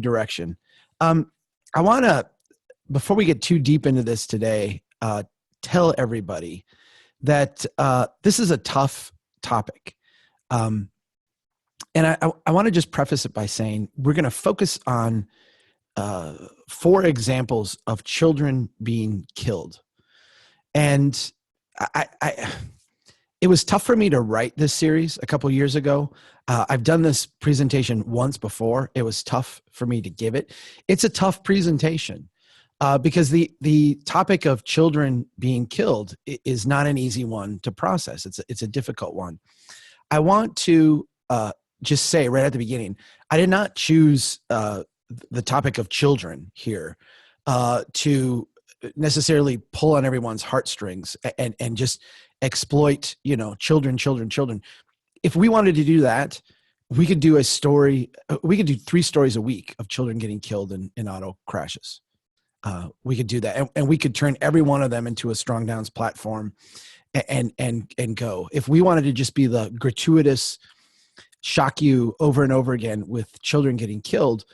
direction. I want to, before we get too deep into this today, tell everybody that this is a tough topic. And I want to just preface it by saying we're going to focus on 4 examples of children being killed. And it was tough for me to write this series a couple years ago. I've done this presentation once before. It was tough for me to give it. It's a tough presentation because the topic of children being killed is not an easy one to process. It's a difficult one. I want to just say right at the beginning, I did not choose the topic of children here to necessarily pull on everyone's heartstrings and just exploit, children. If we wanted to do that, we could do a story. We could do 3 stories a week of children getting killed in auto crashes. We could do that, and we could turn every one of them into a Strong Downs platform, and go. If we wanted to just be the gratuitous, shock you over and over again with children getting killed,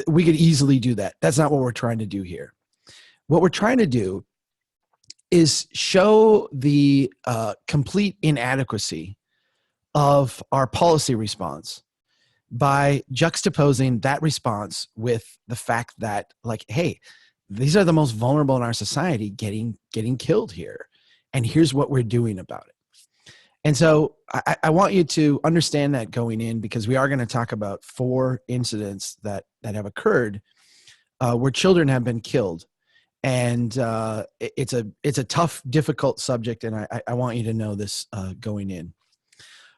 we could easily do that. That's not what we're trying to do here. What we're trying to do is show the complete inadequacy of our policy response by juxtaposing that response with the fact that, hey, these are the most vulnerable in our society getting killed here, and here's what we're doing about it. And so I want you to understand that going in, because we are going to talk about 4 incidents that have occurred where children have been killed. And it's a tough, difficult subject, and I want you to know this going in.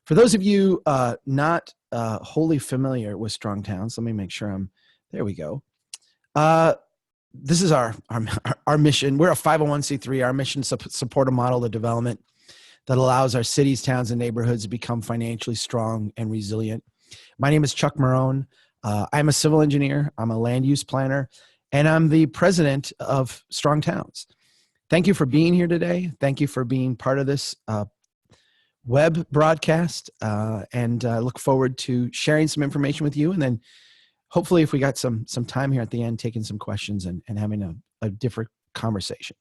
For those of you not wholly familiar with Strong Towns, let me make sure there we go. This is our mission. We're a 501c3. Our mission is to support a model of development that allows our cities, towns, and neighborhoods to become financially strong and resilient. My name is Chuck Marohn. I'm a civil engineer. I'm a land use planner. And I'm the president of Strong Towns. Thank you for being here today. Thank you for being part of this web broadcast. And I look forward to sharing some information with you. And then hopefully, if we got some time here at the end, taking some questions and having a different conversation.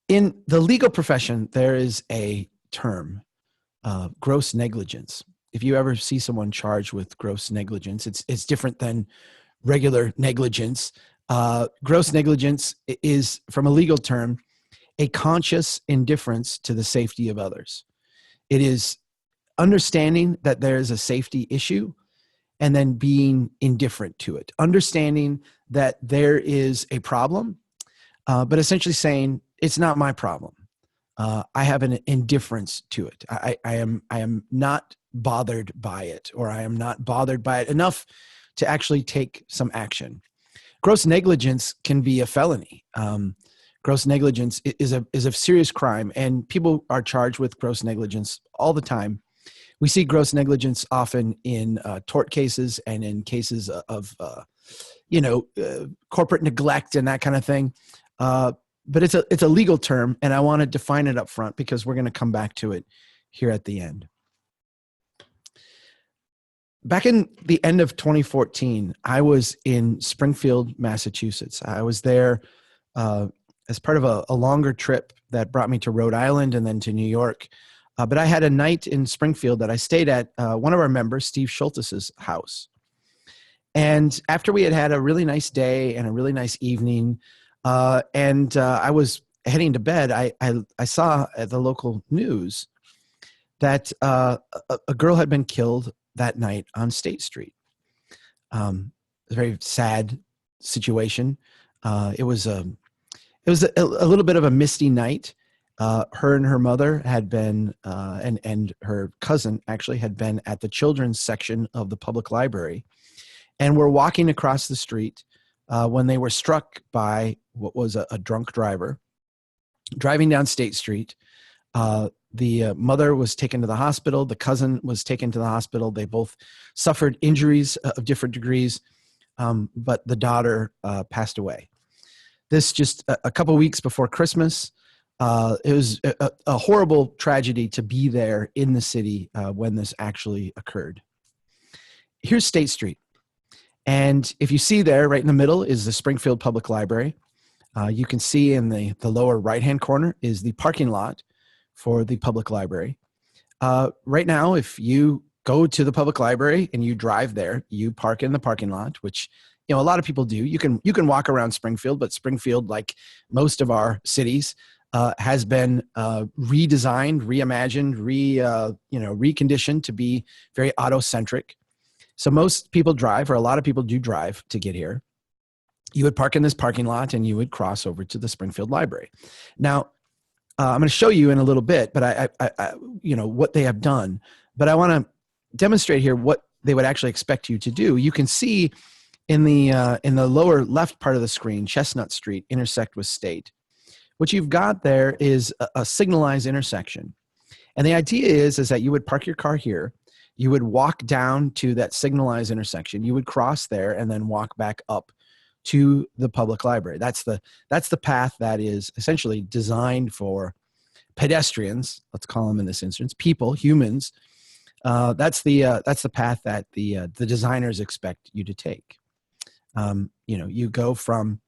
In the legal profession, there is a term, gross negligence. If you ever see someone charged with gross negligence, it's different than regular negligence. Gross negligence is, from a legal term, a conscious indifference to the safety of others. It is understanding that there is a safety issue and then being indifferent to it. Understanding that there is a problem, but essentially saying, it's not my problem. I have an indifference to it. I am not bothered by it, or I am not bothered by it enough to actually take some action. Gross negligence can be a felony. Gross negligence is a serious crime, and people are charged with gross negligence all the time. We see gross negligence often in tort cases and in cases of corporate neglect and that kind of thing. But it's a legal term, and I want to define it up front because we're going to come back to it here at the end. Back in the end of 2014, I was in Springfield, Massachusetts. I was there as part of a longer trip that brought me to Rhode Island and then to New York. But I had a night in Springfield that I stayed at one of our members, Steve Schultz's house. And after we had had a really nice day and a really nice evening, and I was heading to bed, I saw at the local news that a girl had been killed that night on State Street. A very sad situation. It was a little bit of a misty night. Her and her mother had been, and her cousin actually had been at the children's section of the public library, and were walking across the street when they were struck by what was a drunk driver driving down State Street. The mother was taken to the hospital. The cousin was taken to the hospital. They both suffered injuries of different degrees, but the daughter passed away. This just a couple weeks before Christmas. It was a horrible tragedy to be there in the city when this actually occurred. Here's State Street. And if you see there, right in the middle is the Springfield Public Library. You can see in the lower right-hand corner is the parking lot for the public library. Right now, if you go to the public library and you drive there, you park in the parking lot, which a lot of people do. You can walk around Springfield, but Springfield, like most of our cities, has been redesigned, reimagined, reconditioned to be very auto-centric. So most people drive, or a lot of people do drive to get here. You would park in this parking lot and you would cross over to the Springfield Library. Now, I'm going to show you in a little bit, but I what they have done. But I want to demonstrate here what they would actually expect you to do. You can see in the lower left part of the screen, Chestnut Street intersect with State. What you've got there is a signalized intersection, and the idea is that you would park your car here. You would walk down to that signalized intersection. You would cross there and then walk back up to the public library. That's the path that is essentially designed for pedestrians. Let's call them in this instance, people, humans. That's the path that the designers expect you to take. You go from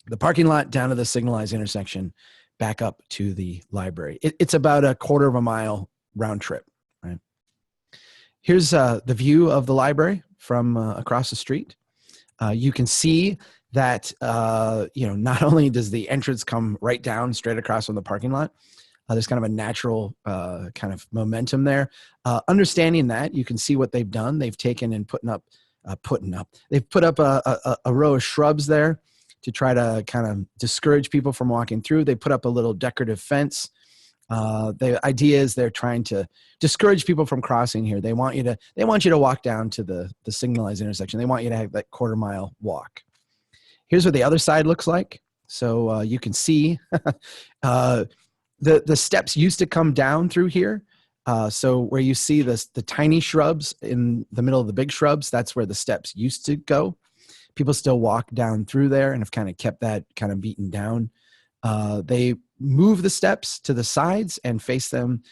the parking lot down to the signalized intersection, back up to the library. It's about a quarter of a mile round trip. Right. Here's the view of the library from across the street. You can see that, not only does the entrance come right down straight across from the parking lot, there's kind of a natural kind of momentum there. Understanding that, you can see what they've done. They've taken and they've put up a row of shrubs there to try to kind of discourage people from walking through. They put up a little decorative fence. The idea is they're trying to discourage people from crossing here. They want you to walk down to the signalized intersection. They want you to have that quarter mile walk. Here's what the other side looks like. So you can see the steps used to come down through here. So where you see the tiny shrubs in the middle of the big shrubs, that's where the steps used to go. People still walk down through there and have kind of kept that kind of beaten down. They move the steps to the sides and face them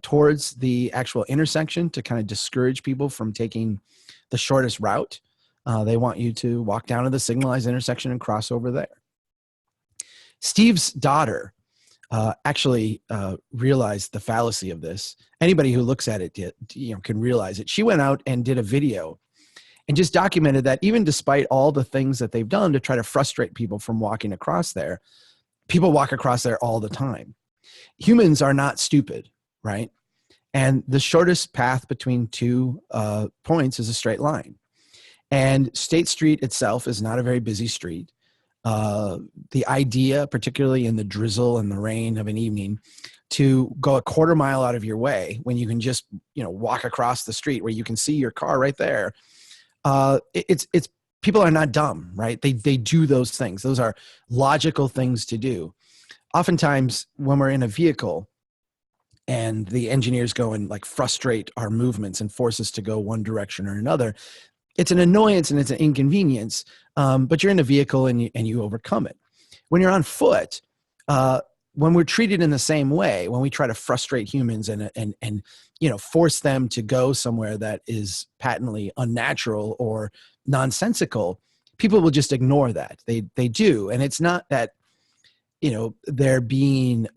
towards the actual intersection to kind of discourage people from taking the shortest route. They want you to walk down to the signalized intersection and cross over there. Steve's daughter actually realized the fallacy of this. Anybody who looks at it can realize it. She went out and did a video and just documented that even despite all the things that they've done to try to frustrate people from walking across there, people walk across there all the time. Humans are not stupid, right? And the shortest path between two points is a straight line. And State Street itself is not a very busy street. The idea, particularly in the drizzle and the rain of an evening, to go a quarter mile out of your way when you can just walk across the street where you can see your car right there. It's people are not dumb, right? They do those things. Those are logical things to do. Oftentimes when we're in a vehicle and the engineers go and like frustrate our movements and force us to go one direction or another, it's an annoyance and it's an inconvenience, but you're in a vehicle and you overcome it. When you're on foot, when we're treated in the same way, when we try to frustrate humans and force them to go somewhere that is patently unnatural or nonsensical, people will just ignore that. They do, and it's not that they're being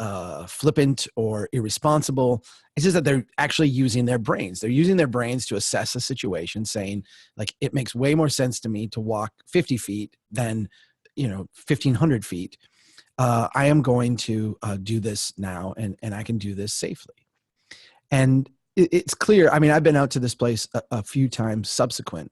flippant or irresponsible. It's just that they're actually using their brains. They're using their brains to assess a situation, saying, like, it makes way more sense to me to walk 50 feet than 1,500 feet. I am going to do this now, and I can do this safely. And it's clear. I mean, I've been out to this place a few times subsequent,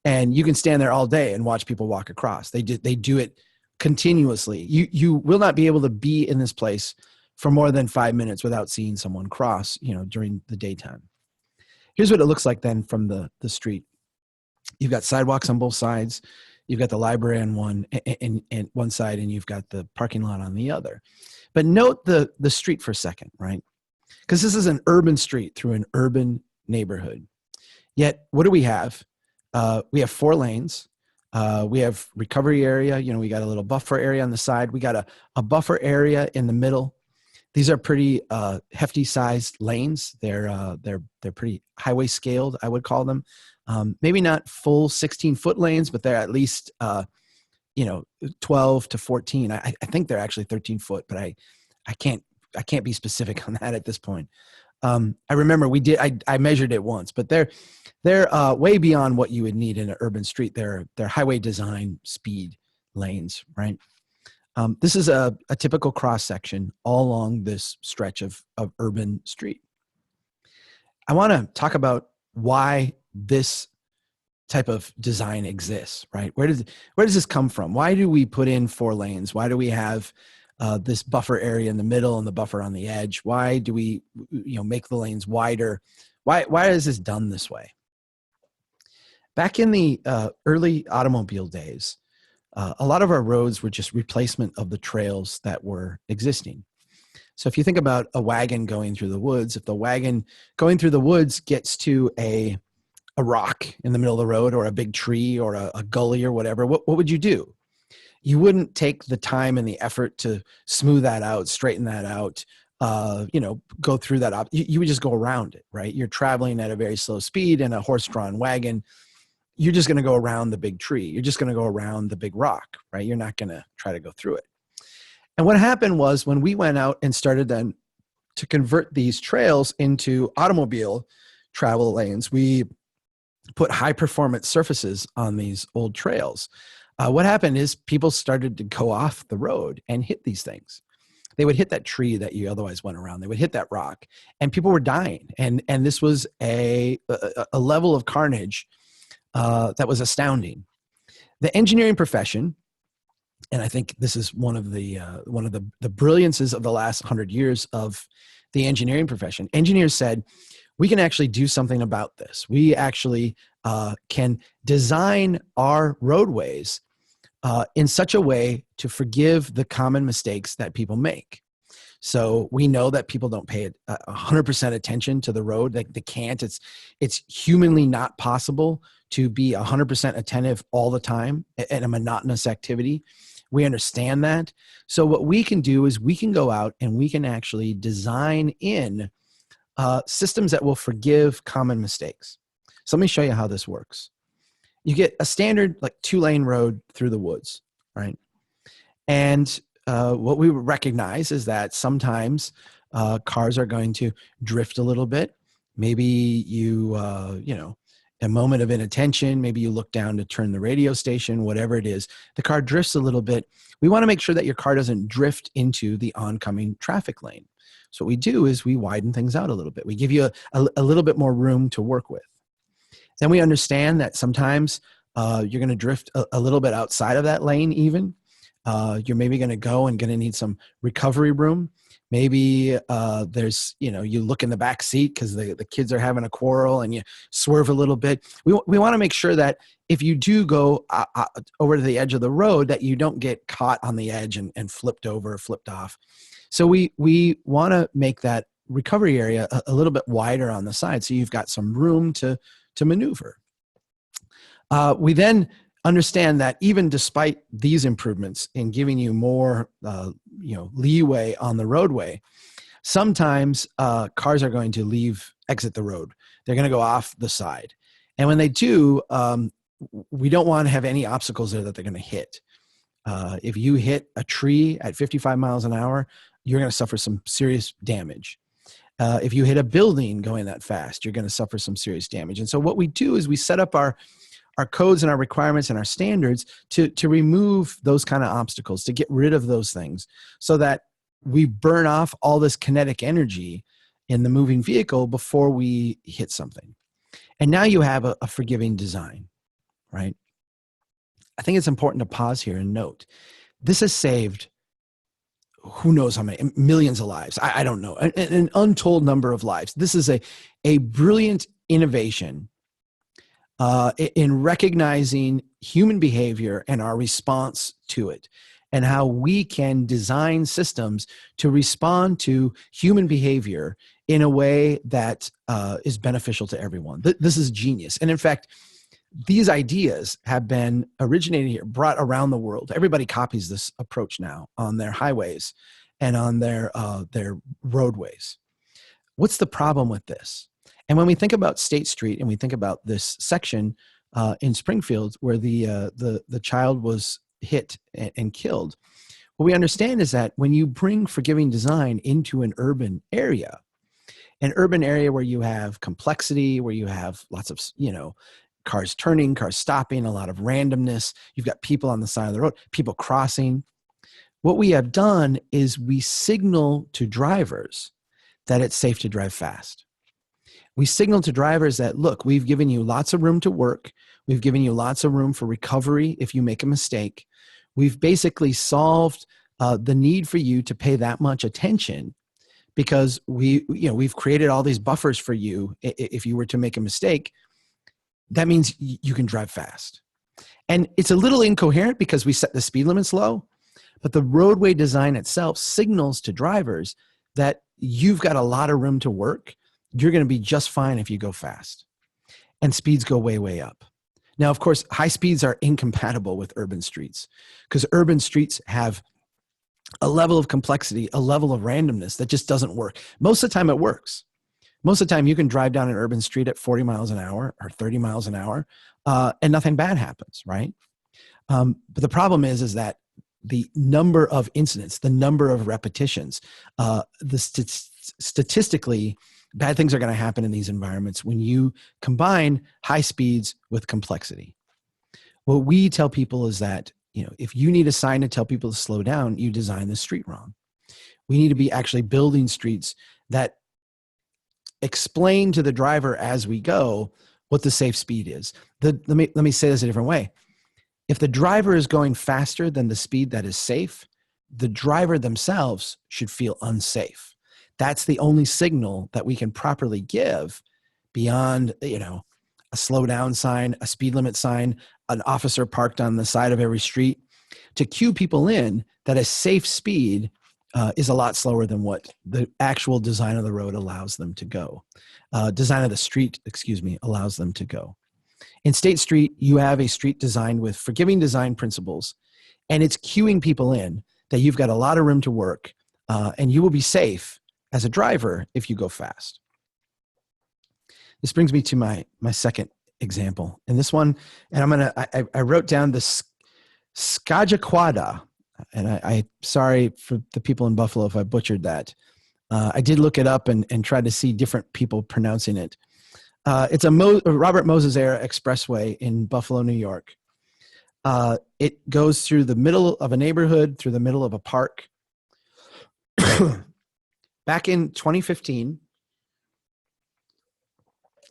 and you can stand there all day and watch people walk across. They do it continuously. You will not be able to be in this place for more than 5 minutes without seeing someone cross, during the daytime. Here's what it looks like then from the street. You've got sidewalks on both sides. You've got the library on one side, and you've got the parking lot on the other. But note the street for a second, right? Because this is an urban street through an urban neighborhood. Yet, what do we have? We have 4 lanes. We have recovery area. We got a little buffer area on the side. We got a buffer area in the middle. These are pretty hefty sized lanes. They're pretty highway scaled, I would call them. Maybe not full 16-foot lanes, but they're at least 12 to 14. I think they're actually 13 foot, but I can't be specific on that at this point. I remember I measured it once, but they're way beyond what you would need in an urban street. They're highway design speed lanes, right? This is a typical cross section all along this stretch of urban street. I want to talk about why this type of design exists, right? Where does this come from? Why do we put in 4 lanes? Why do we have this buffer area in the middle and the buffer on the edge? Why do we, make the lanes wider? Why is this done this way? Back in the early automobile days, a lot of our roads were just replacement of the trails that were existing. So if you think about a wagon going through the woods, if the wagon going through the woods gets to a rock in the middle of the road or a big tree or a gully or whatever, what would you do? You wouldn't take the time and the effort to smooth that out, straighten that out, go through that. You would just go around it, right? You're traveling at a very slow speed in a horse-drawn wagon. You're just going to go around the big tree. You're just going to go around the big rock, right? You're not going to try to go through it. And what happened was when we went out and started then to convert these trails into automobile travel lanes, we put high performance surfaces on these old trails. What happened is people started to go off the road and hit these things. They would hit that tree that you otherwise went around. They would hit that rock, and people were dying. And this was a level of carnage that was astounding. The engineering profession, and I think this is one of the brilliances of the last 100 years of the engineering profession. Engineers said, we can actually do something about this. We actually can design our roadways in such a way to forgive the common mistakes that people make. So we know that people don't pay 100% attention to the road. They can't. It's humanly not possible to be 100% attentive all the time in a monotonous activity. We understand that. So what we can do is we can go out and we can actually design in systems that will forgive common mistakes. So let me show you how this works. You get a standard 2-lane road through the woods, right? And what we recognize is that sometimes cars are going to drift a little bit. Maybe you, a moment of inattention, maybe you look down to turn the radio station, whatever it is, the car drifts a little bit. We want to make sure that your car doesn't drift into the oncoming traffic lane. So what we do is we widen things out a little bit. We give you a little bit more room to work with. Then we understand that sometimes you're going to drift a little bit outside of that lane even. You're maybe going to go and going to need some recovery room. Maybe there's, you look in the back seat because the kids are having a quarrel and you swerve a little bit. We want to make sure that if you do go over to the edge of the road, that you don't get caught on the edge and flipped over or flipped off. So we want to make that recovery area a little bit wider on the side so you've got some room to maneuver. We then understand that even despite these improvements in giving you more leeway on the roadway, sometimes cars are going to exit the road. They're going to go off the side. And when they do, we don't want to have any obstacles there that they're going to hit. If you hit a tree at 55 miles an hour, you're going to suffer some serious damage. If you hit a building going that fast, you're going to suffer some serious damage. And so what we do is we set up our codes and our requirements and our standards to remove those kind of obstacles, to get rid of those things so that we burn off all this kinetic energy in the moving vehicle before we hit something. And now you have a forgiving design, right? I think it's important to pause here and note, this has saved who knows how many, millions of lives. I don't know, an untold number of lives. This is a brilliant innovation in recognizing human behavior and our response to it, and how we can design systems to respond to human behavior in a way that is beneficial to everyone. This is genius. And in fact, these ideas have been originated here, brought around the world. Everybody copies this approach now on their highways and on their roadways. What's the problem with this? And when we think about State Street and we think about this section in Springfield where the child was hit and killed, what we understand is that when you bring forgiving design into an urban area where you have complexity, where you have lots of, cars turning, cars stopping, a lot of randomness, you've got people on the side of the road, people crossing. What we have done is we signal to drivers that it's safe to drive fast. We signal to drivers that, look, we've given you lots of room to work. We've given you lots of room for recovery if you make a mistake. We've basically solved the need for you to pay that much attention because we've created all these buffers for you. If you were to make a mistake, that means you can drive fast. And it's a little incoherent because we set the speed limits low, but the roadway design itself signals to drivers that you've got a lot of room to work. You're going to be just fine if you go fast. And speeds go way, way up. Now, of course, high speeds are incompatible with urban streets because urban streets have a level of complexity, a level of randomness that just doesn't work. Most of the time it works. Most of the time you can drive down an urban street at 40 miles an hour or 30 miles an hour and nothing bad happens, right? But the problem is that the number of incidents, the number of repetitions, statistically, bad things are going to happen in these environments when you combine high speeds with complexity. What we tell people is that, if you need a sign to tell people to slow down, you design the street wrong. We need to be actually building streets that explain to the driver as we go what the safe speed is. Let me say this a different way. If the driver is going faster than the speed that is safe, the driver themselves should feel unsafe. That's the only signal that we can properly give beyond, a slow down sign, a speed limit sign, an officer parked on the side of every street, to cue people in that a safe speed is a lot slower than what the actual design of the road allows them to go. Design of the street, allows them to go. In State Street, you have a street designed with forgiving design principles, and it's cueing people in that you've got a lot of room to work, and you will be safe as a driver if you go fast. This brings me to my second example. And this one, and I wrote down this Skajaquada, and I sorry for the people in Buffalo if I butchered that. I did look it up and tried to see different people pronouncing it. It's a Robert Moses era expressway in Buffalo, New York. It goes through the middle of a neighborhood, through the middle of a park. Back in 2015,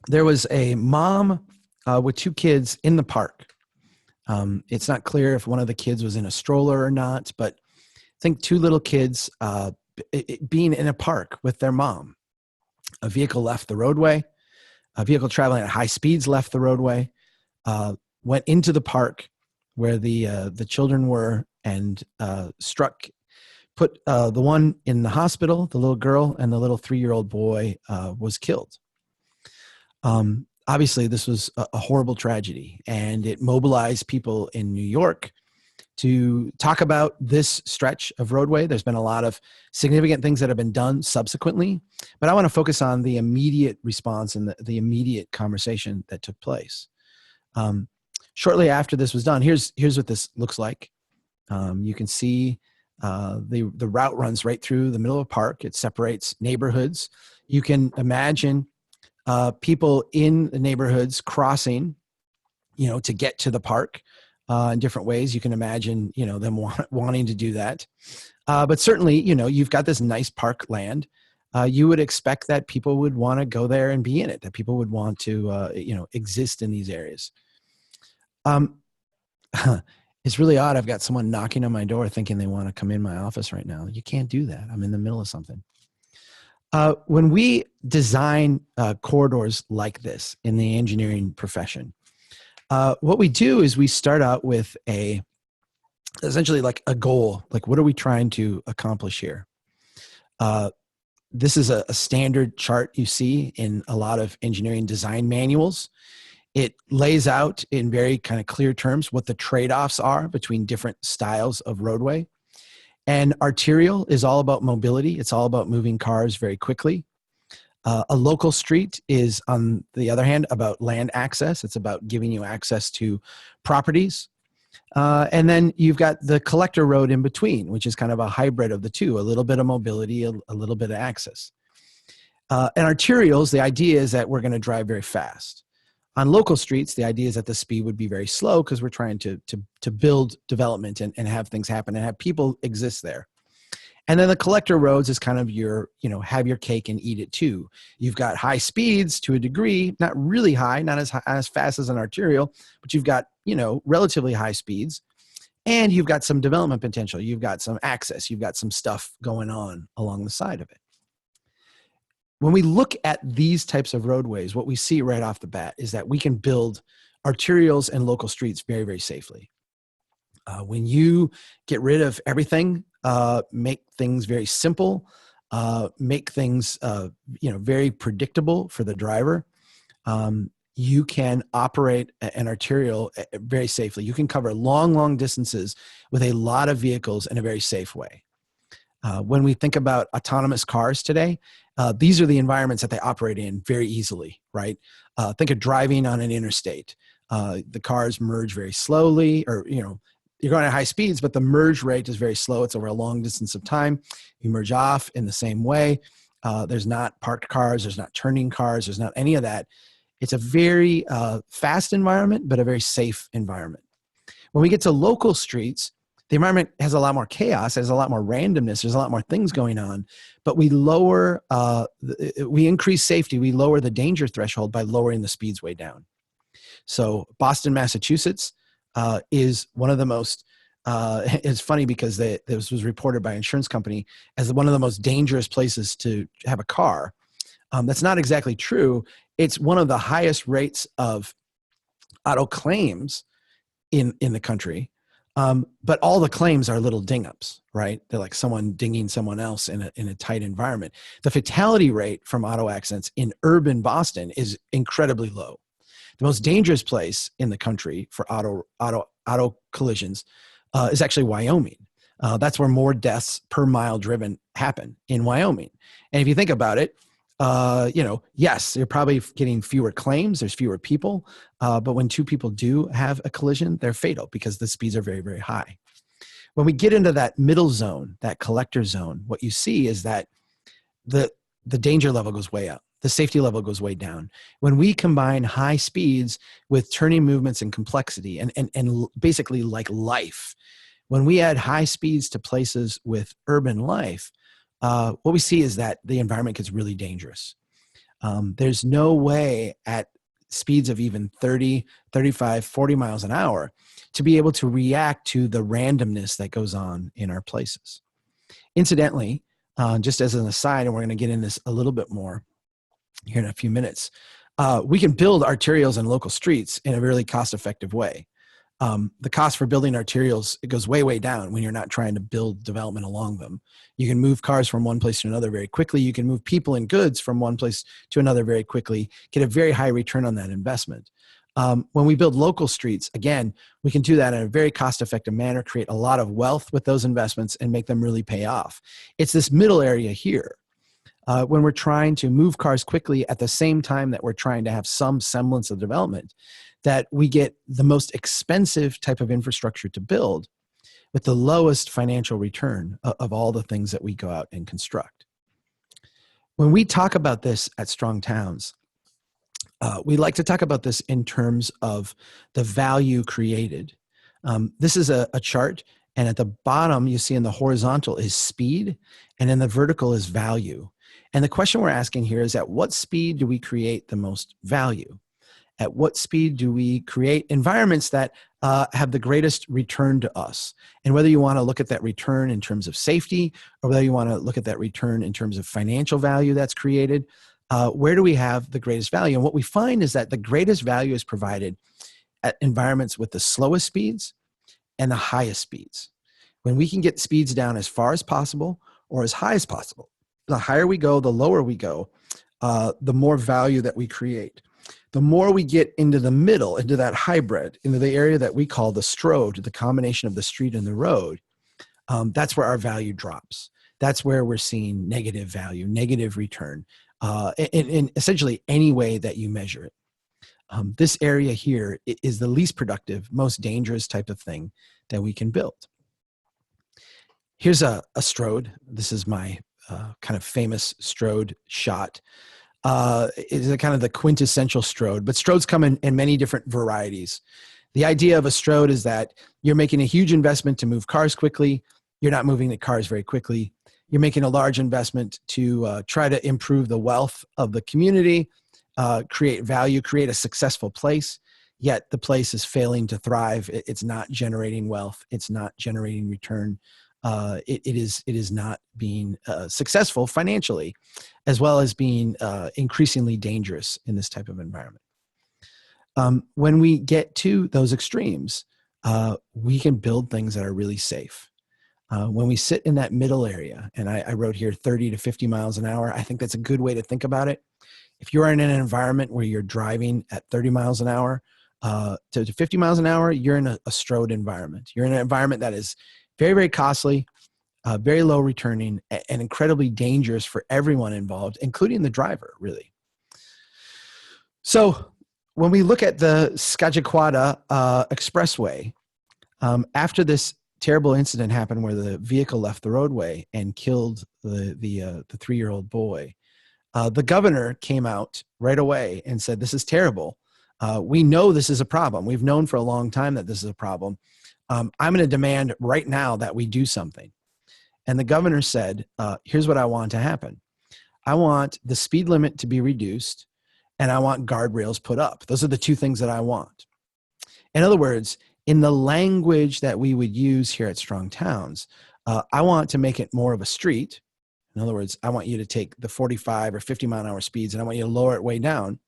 there was a mom with two kids in the park. It's not clear if one of the kids was in a stroller or not, but I think two little kids being in a park with their mom. A vehicle left the roadway. A vehicle traveling at high speeds left the roadway, went into the park where the children were, and put the one in the hospital, the little girl, and the little 3-year-old boy was killed. Obviously, this was a horrible tragedy, and it mobilized people in New York to talk about this stretch of roadway. There's been a lot of significant things that have been done subsequently, but I want to focus on the immediate response and the immediate conversation that took place. Shortly after this was done, here's what this looks like. You can see the route runs right through the middle of a park. It separates neighborhoods. You can imagine people in the neighborhoods crossing, to get to the park in different ways. You can imagine, them wanting to do that. But certainly, you've got this nice park land. You would expect that people would want to go there and be in it, that people would want to, exist in these areas. It's really odd. I've got someone knocking on my door thinking they want to come in my office right now. You can't do that. I'm in the middle of something. When we design corridors like this in the engineering profession, what we do is we start out with essentially like a goal. Like, what are we trying to accomplish here? This is a standard chart you see in a lot of engineering design manuals. It lays out in very kind of clear terms what the trade-offs are between different styles of roadway. And arterial is all about mobility. It's all about moving cars very quickly. A local street is, on the other hand, about land access. It's about giving you access to properties. And then you've got the collector road in between, which is kind of a hybrid of the two, a little bit of mobility, a little bit of access. And arterials, the idea is that we're going to drive very fast. On local streets, the idea is that the speed would be very slow because we're trying to build development and have things happen and have people exist there. And then the collector roads is kind of your, have your cake and eat it too. You've got high speeds to a degree, not really high, not as fast as an arterial, but you've got, relatively high speeds, and you've got some development potential. You've got some access. You've got some stuff going on along the side of it. When we look at these types of roadways, what we see right off the bat is that we can build arterials and local streets very, very safely. When you get rid of everything, make things very simple, make things very predictable for the driver, you can operate an arterial very safely. You can cover long, long distances with a lot of vehicles in a very safe way. When we think about autonomous cars today, these are the environments that they operate in very easily, right? Think of driving on an interstate. The cars merge very slowly, or, you're going at high speeds, but the merge rate is very slow. It's over a long distance of time. You merge off in the same way. There's not parked cars. There's not turning cars. There's not any of that. It's a very fast environment, but a very safe environment. When we get to local streets, the environment has a lot more chaos, has a lot more randomness, there's a lot more things going on, but we increase safety, we lower the danger threshold by lowering the speeds way down. So Boston, Massachusetts is one of the most, it's funny because this was reported by an insurance company as one of the most dangerous places to have a car. That's not exactly true. It's one of the highest rates of auto claims in the country. But all the claims are little ding-ups, right? They're like someone dinging someone else in a tight environment. The fatality rate from auto accidents in urban Boston is incredibly low. The most dangerous place in the country for auto collisions is actually Wyoming. That's where more deaths per mile driven happen, in Wyoming. And if you think about it, yes, you're probably getting fewer claims. There's fewer people. But when two people do have a collision, they're fatal because the speeds are very, very high. When we get into that middle zone, that collector zone, what you see is that the danger level goes way up. The safety level goes way down. When we combine high speeds with turning movements and complexity and basically like life, when we add high speeds to places with urban life, what we see is that the environment gets really dangerous. There's no way at speeds of even 30, 35, 40 miles an hour to be able to react to the randomness that goes on in our places. Incidentally, just as an aside, and we're going to get into this a little bit more here in a few minutes, we can build arterials and local streets in a really cost-effective way. The cost for building arterials, it goes way, way down when you're not trying to build development along them. You can move cars from one place to another very quickly. You can move people and goods from one place to another very quickly, get a very high return on that investment. When we build local streets, again, we can do that in a very cost-effective manner, create a lot of wealth with those investments and make them really pay off. It's this middle area here. When we're trying to move cars quickly at the same time that we're trying to have some semblance of development, that we get the most expensive type of infrastructure to build with the lowest financial return of all the things that we go out and construct. When we talk about this at Strong Towns, we like to talk about this in terms of the value created. This is a chart, and at the bottom you see in the horizontal is speed, and in the vertical is value. And the question we're asking here is, at what speed do we create the most value? At what speed do we create environments that have the greatest return to us? And whether you want to look at that return in terms of safety, or whether you want to look at that return in terms of financial value that's created, where do we have the greatest value? And what we find is that the greatest value is provided at environments with the slowest speeds and the highest speeds. When we can get speeds down as far as possible or as high as possible, the higher we go, the lower we go, the more value that we create. The more we get into the middle, into that hybrid, into the area that we call the strode, the combination of the street and the road, that's where our value drops. That's where we're seeing negative value, negative return. in essentially any way that you measure it. This area here is the least productive, most dangerous type of thing that we can build. Here's a Strode. This is my kind of famous Strode shot. It's a kind of the quintessential Strode, but Strodes come in many different varieties. The idea of a Strode is that you're making a huge investment to move cars quickly. You're not moving the cars very quickly. You're making a large investment to try to improve the wealth of the community, create value, create a successful place, yet the place is failing to thrive. It's not generating wealth. It's not generating return. It is not being successful financially, as well as being increasingly dangerous in this type of environment. When we get to those extremes, we can build things that are really safe. When we sit in that middle area, and I wrote here 30 to 50 miles an hour, I think that's a good way to think about it. If you're in an environment where you're driving at 30 miles an hour to 50 miles an hour, you're in a Strode environment. You're in an environment that is very, very costly, very low returning, and incredibly dangerous for everyone involved, including the driver, really. So when we look at the Skagit-Quada Expressway, after this terrible incident happened where the vehicle left the roadway and killed the 3-year-old boy, the governor came out right away and said, "This is terrible. We know this is a problem. We've known for a long time that this is a problem. I'm going to demand right now that we do something." And the governor said, here's what I want to happen. I want the speed limit to be reduced, and I want guardrails put up. Those are the two things that I want. In other words, in the language that we would use here at Strong Towns, I want to make it more of a street. In other words, I want you to take the 45 or 50 mile an hour speeds, and I want you to lower it way down.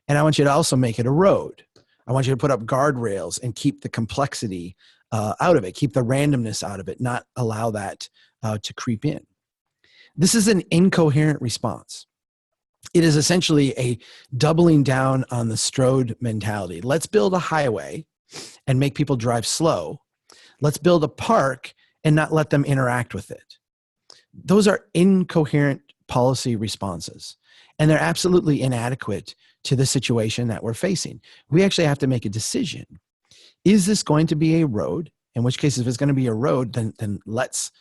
And I want you to also make it a road. I want you to put up guardrails and keep the complexity out of it, keep the randomness out of it, not allow that to creep in. This is an incoherent response. It is essentially a doubling down on the Strode mentality. Let's build a highway and make people drive slow. Let's build a park and not let them interact with it. Those are incoherent policy responses, and they're absolutely inadequate to the situation that we're facing. We actually have to make a decision. Is this going to be a road? In which case, if it's going to be a road, then let's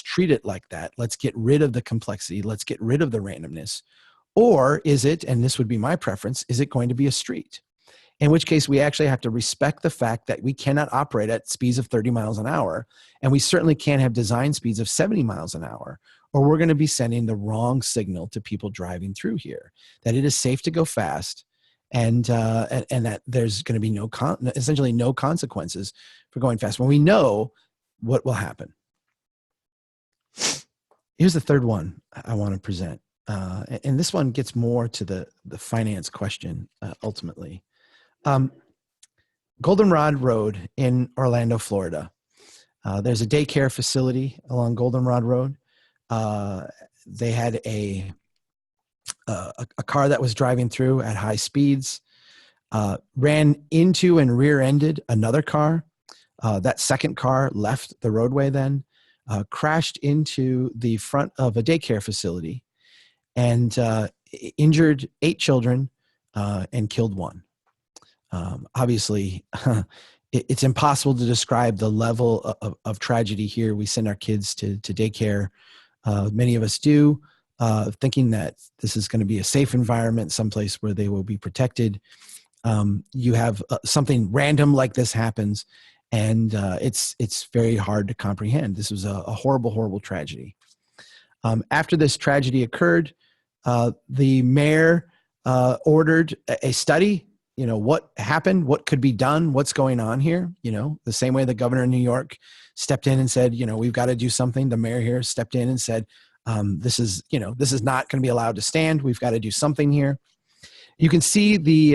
treat it like that. Let's get rid of the complexity. Let's get rid of the randomness. Or is it, and this would be my preference, is it going to be a street? In which case, we actually have to respect the fact that we cannot operate at speeds of 30 miles an hour, and we certainly can't have design speeds of 70 miles an hour, or we're going to be sending the wrong signal to people driving through here, that it is safe to go fast, and that there's going to be essentially no consequences for going fast when we know what will happen. Here's the third one I want to present, and this one gets more to the finance question ultimately. Goldenrod Road in Orlando, Florida. There's a daycare facility along Goldenrod Road. They had a car that was driving through at high speeds, ran into and rear-ended another car. That second car left the roadway then, crashed into the front of a daycare facility, and injured 8 children and killed 1. Obviously, it's impossible to describe the level of tragedy here. We send our kids to daycare. Many of us do, thinking that this is going to be a safe environment, someplace where they will be protected. You have something random like this happens, and it's very hard to comprehend. This was a horrible, horrible tragedy. After this tragedy occurred, the mayor ordered a study. What happened, what could be done, what's going on here. The same way the governor of New York stepped in and said, we've got to do something. The mayor here stepped in and said, this is not going to be allowed to stand. We've got to do something here. You can see the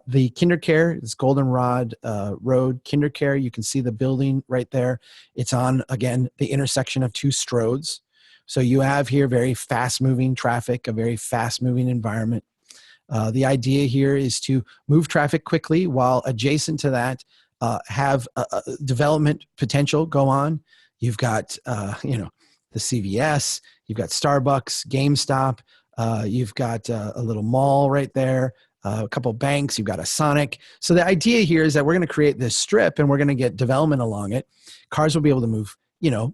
KinderCare, it's Goldenrod Road KinderCare. You can see the building right there. It's on, again, the intersection of 2 Strodes. So you have here very fast moving traffic, a very fast moving environment. The idea here is to move traffic quickly while adjacent to that have development potential go on. You've got, the CVS, you've got Starbucks, GameStop, You've got a little mall right there, a couple banks, you've got a Sonic. So the idea here is that we're going to create this strip and we're going to get development along it. Cars will be able to move,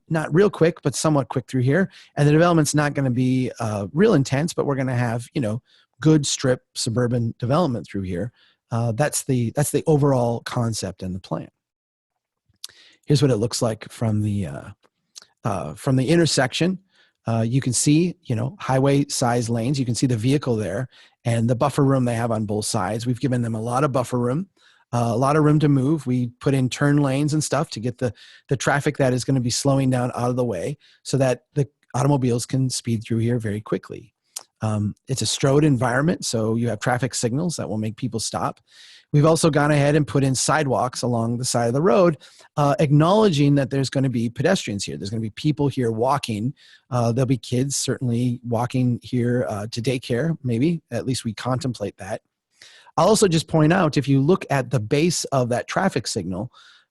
not real quick, but somewhat quick through here. And the development's not going to be real intense, but we're going to have, good strip suburban development through here. That's the overall concept and the plan. Here's what it looks like from the intersection. You can see, highway size lanes. You can see the vehicle there and the buffer room they have on both sides. We've given them a lot of buffer room, a lot of room to move. We put in turn lanes and stuff to get the traffic that is going to be slowing down out of the way so that the automobiles can speed through here very quickly. It's a strode environment, so you have traffic signals that will make people stop. We've also gone ahead and put in sidewalks along the side of the road, acknowledging that there's going to be pedestrians here. There's going to be people here walking. There'll be kids certainly walking here to daycare, maybe. At least we contemplate that. I'll also just point out, if you look at the base of that traffic signal,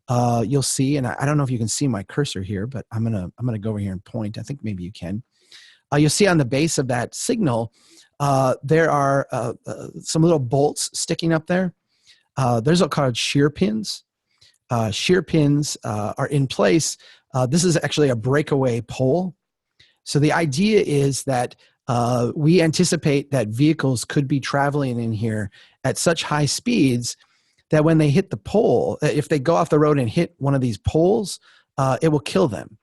you'll see, and I don't know if you can see my cursor here, but I'm gonna go over here and point. I think maybe you can. You'll see on the base of that signal, there are some little bolts sticking up there. Those are called shear pins. Shear pins are in place. This is actually a breakaway pole. So the idea is that we anticipate that vehicles could be traveling in here at such high speeds that when they hit the pole, if they go off the road and hit one of these poles, it will kill them.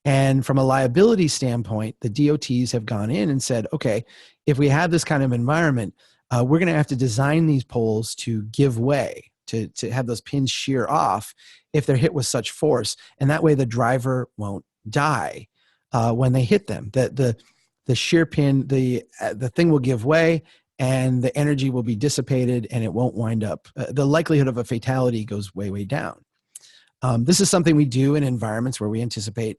And from a liability standpoint, the DOTs have gone in and said, okay, if we have this kind of environment, we're going to have to design these poles to give way, to have those pins shear off if they're hit with such force. And that way the driver won't die when they hit them. The shear pin, the thing will give way and the energy will be dissipated and it won't wind up. The likelihood of a fatality goes way, way down. This is something we do in environments where we anticipate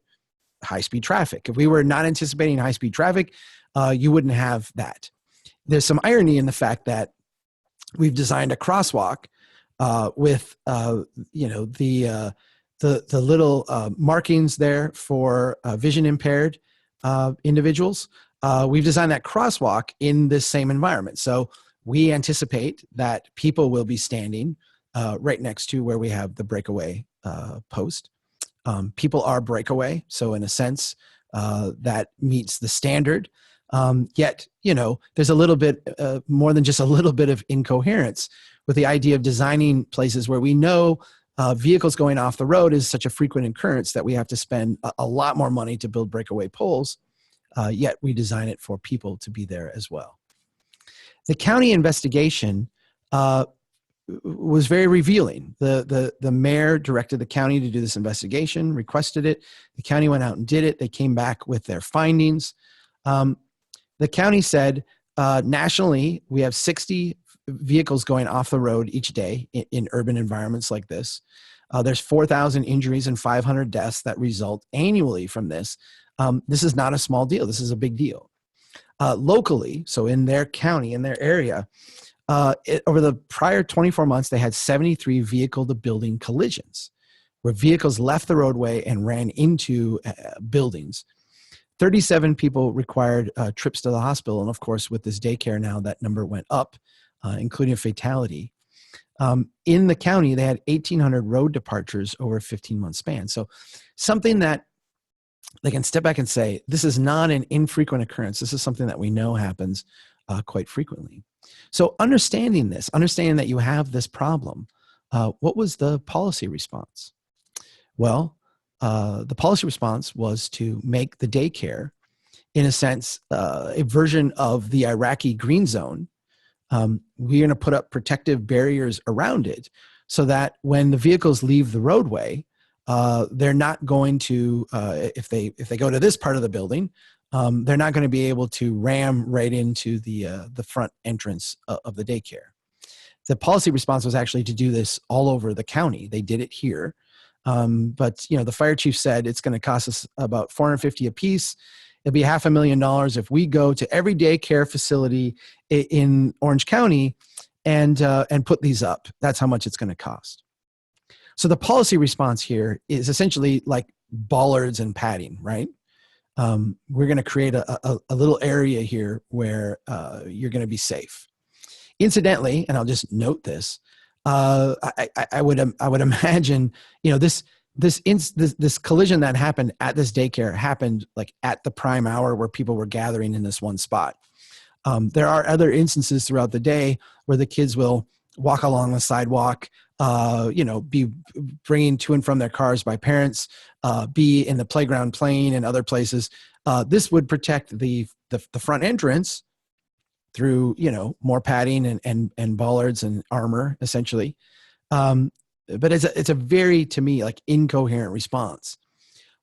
high-speed traffic. If we were not anticipating high-speed traffic, you wouldn't have that. There's some irony in the fact that we've designed a crosswalk with the little markings there for vision impaired individuals. We've designed that crosswalk in this same environment. So we anticipate that people will be standing right next to where we have the breakaway post. People are breakaway, so in a sense, that meets the standard. Yet, there's a little bit more than just a little bit of incoherence with the idea of designing places where we know vehicles going off the road is such a frequent occurrence that we have to spend a lot more money to build breakaway poles, yet we design it for people to be there as well. The county investigation was very revealing. The mayor directed the county to do this investigation, requested it. The county went out and did it. They came back with their findings. The county said, nationally, we have 60 vehicles going off the road each day in urban environments like this. There's 4,000 injuries and 500 deaths that result annually from this. This is not a small deal. This is a big deal. Locally, so in their county, in their area, over the prior 24 months, they had 73 vehicle-to-building collisions where vehicles left the roadway and ran into buildings. 37 people required trips to the hospital. And of course, with this daycare now, that number went up, including a fatality. In the county, they had 1,800 road departures over a 15-month span. So something that they can step back and say, this is not an infrequent occurrence. This is something that we know happens quite frequently. So understanding this, understanding that you have this problem, what was the policy response? Well, the policy response was to make the daycare, in a sense, a version of the Iraqi green zone. We're going to put up protective barriers around it so that when the vehicles leave the roadway, they're not going to, if they go to this part of the building, they're not going to be able to ram right into the front entrance of the daycare. The policy response was actually to do this all over the county. They did it here. But the fire chief said it's going to cost us about $450 a piece. It'll be $500,000 if we go to every daycare facility in Orange County and put these up. That's how much it's going to cost. So the policy response here is essentially like bollards and padding, right? we're going to create a little area here where you're going to be safe. Incidentally, and I'll just note this, I would imagine, you know, this collision that happened at this daycare happened like at the prime hour where people were gathering in this one spot. There are other instances throughout the day where the kids will walk along the sidewalk, you know, be bringing to and from their cars by parents, be in the playground playing and other places. This would protect the front entrance through, you know, more padding and bollards and armor, essentially. But it's a very, to me, like incoherent response.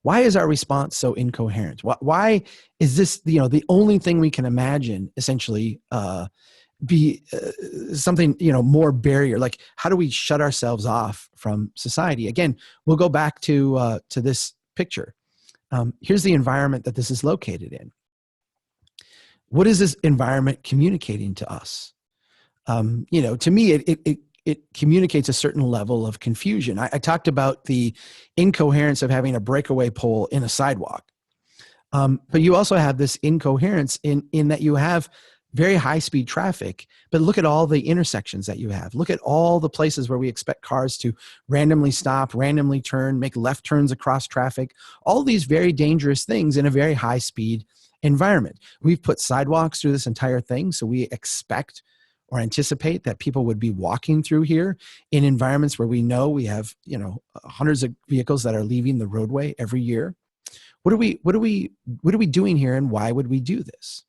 Why is our response so incoherent? Why is this, you know, the only thing we can imagine essentially be something, you know, more barrier? Like, how do we shut ourselves off from society? Again, we'll go back to this picture. Here's the environment that this is located in. What is this environment communicating to us? You know, to me, it communicates a certain level of confusion. I talked about the incoherence of having a breakaway pole in a sidewalk. But you also have this incoherence in that you have very high-speed traffic, but look at all the intersections that you have. Look at all the places where we expect cars to randomly stop, randomly turn, make left turns across traffic, all these very dangerous things in a very high-speed environment. We've put sidewalks through this entire thing, so we expect or anticipate that people would be walking through here in environments where we know we have, you know, hundreds of vehicles that are leaving the roadway every year. What are we doing here, and why would we do this?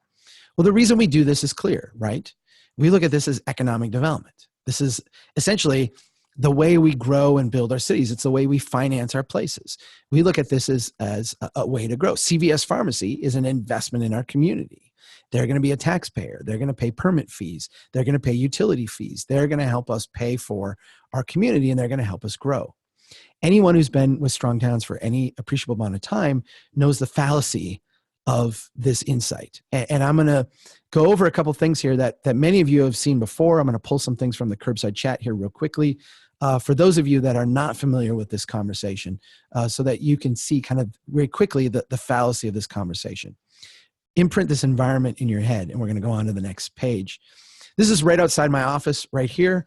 Well, the reason we do this is clear, right? We look at this as economic development. This is essentially the way we grow and build our cities. It's the way we finance our places. We look at this as a way to grow. CVS Pharmacy is an investment in our community. They're going to be a taxpayer. They're going to pay permit fees. They're going to pay utility fees. They're going to help us pay for our community, and they're going to help us grow. Anyone who's been with Strong Towns for any appreciable amount of time knows the fallacy of this insight. And I'm going to go over a couple things here that many of you have seen before. I'm going to pull some things from the curbside chat here real quickly for those of you that are not familiar with this conversation, so that you can see kind of very quickly the fallacy of this conversation. Imprint this environment in your head, and we're going to go on to the next page. This is right outside my office right here.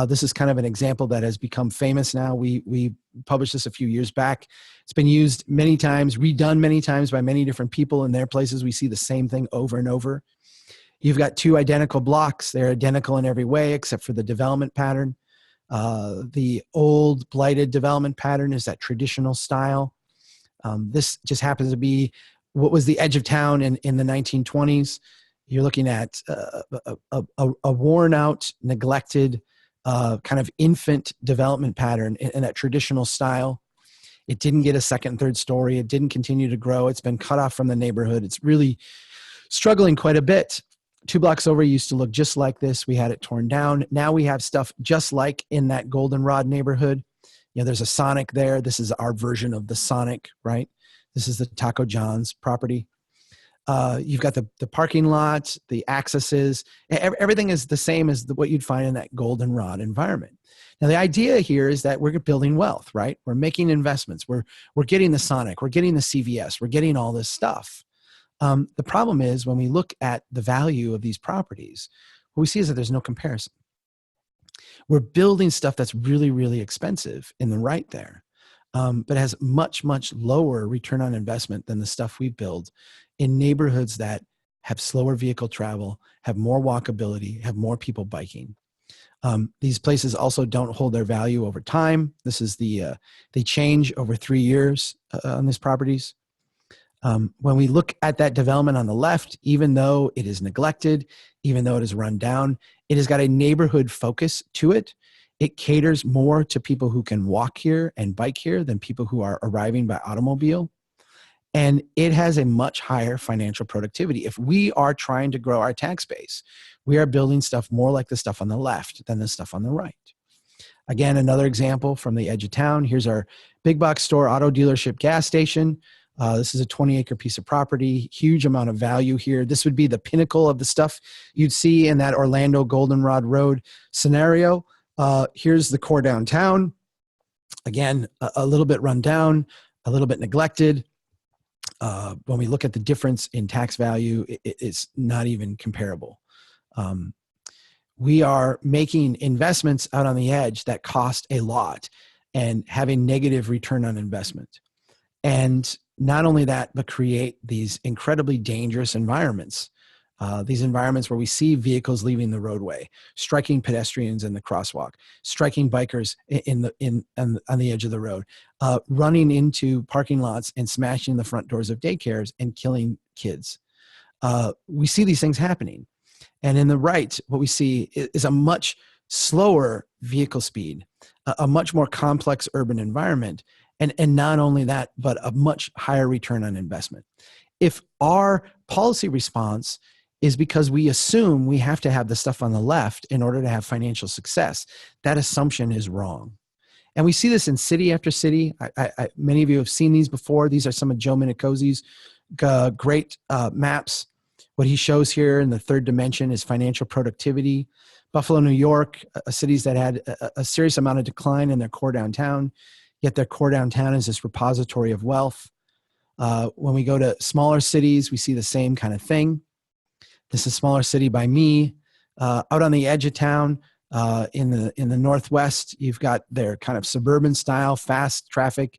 This is kind of an example that has become famous now. We published this a few years back. It's been used many times, redone many times by many different people in their places. We see the same thing over and over. You've got two identical blocks. They're identical in every way except for the development pattern. The old blighted development pattern is that traditional style. This just happens to be what was the edge of town in the 1920s. You're looking at a worn out, neglected, kind of infant development pattern in that traditional style. It didn't get a second, third story. It didn't continue to grow. It's been cut off from the neighborhood. It's really struggling quite a bit. 2 blocks over used to look just like this. We had it torn down. Now we have stuff just like in that Goldenrod neighborhood. You know, there's a Sonic there. This is our version of the Sonic, right? This is the Taco John's property. You've got the parking lot, the accesses. Everything is the same as what you'd find in that Goldenrod environment. Now, the idea here is that we're building wealth, right? We're making investments. We're getting the Sonic. We're getting the CVS. We're getting all this stuff. The problem is when we look at the value of these properties, what we see is that there's no comparison. We're building stuff that's really, really expensive in the right there, but has much, much lower return on investment than the stuff we build in neighborhoods that have slower vehicle travel, have more walkability, have more people biking. These places also don't hold their value over time. This is they change over 3 years on these properties. When we look at that development on the left, even though it is neglected, even though it is run down, it has got a neighborhood focus to it. It caters more to people who can walk here and bike here than people who are arriving by automobile. And it has a much higher financial productivity. If we are trying to grow our tax base, we are building stuff more like the stuff on the left than the stuff on the right. Again, another example from the edge of town. Here's our big box store, auto dealership, gas station. This is a 20-acre piece of property, huge amount of value here. This would be the pinnacle of the stuff you'd see in that Orlando Goldenrod Road scenario. Here's the core downtown. Again, a little bit run down, a little bit neglected. when we look at the difference in tax value, it's not even comparable. We are making investments out on the edge that cost a lot and have a negative return on investment. And not only that, but create these incredibly dangerous environments. These environments where we see vehicles leaving the roadway, striking pedestrians in the crosswalk, striking bikers on the edge of the road, running into parking lots and smashing the front doors of daycares and killing kids. We see these things happening. And in the right, what we see is a much slower vehicle speed, a much more complex urban environment, and not only that, but a much higher return on investment. If our policy response is because we assume we have to have the stuff on the left in order to have financial success, that assumption is wrong. And we see this in city after city. Many of you have seen these before. These are some of Joe Minicozzi's great maps. What he shows here in the third dimension is financial productivity. Buffalo, New York, cities that had a serious amount of decline in their core downtown, yet their core downtown is this repository of wealth. When we go to smaller cities, we see the same kind of thing. This is a smaller city by me. Out on the edge of town, in the Northwest, you've got their kind of suburban style, fast traffic,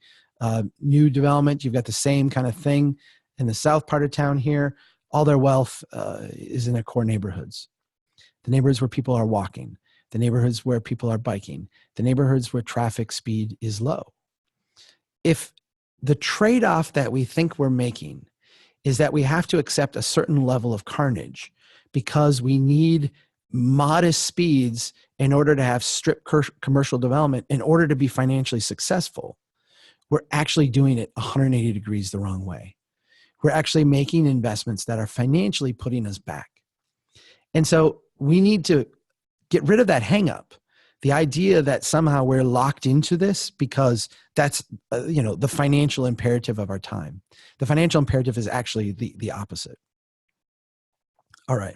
new development. You've got the same kind of thing in the south part of town here. All their wealth is in their core neighborhoods. The neighborhoods where people are walking, the neighborhoods where people are biking, the neighborhoods where traffic speed is low. If the trade-off that we think we're making is that we have to accept a certain level of carnage because we need modest speeds in order to have strict commercial development in order to be financially successful, we're actually doing it 180 degrees the wrong way. We're actually making investments that are financially putting us back. And so we need to get rid of that hang up, the idea that somehow we're locked into this because that's the financial imperative of our time. The financial imperative is actually the opposite. All right.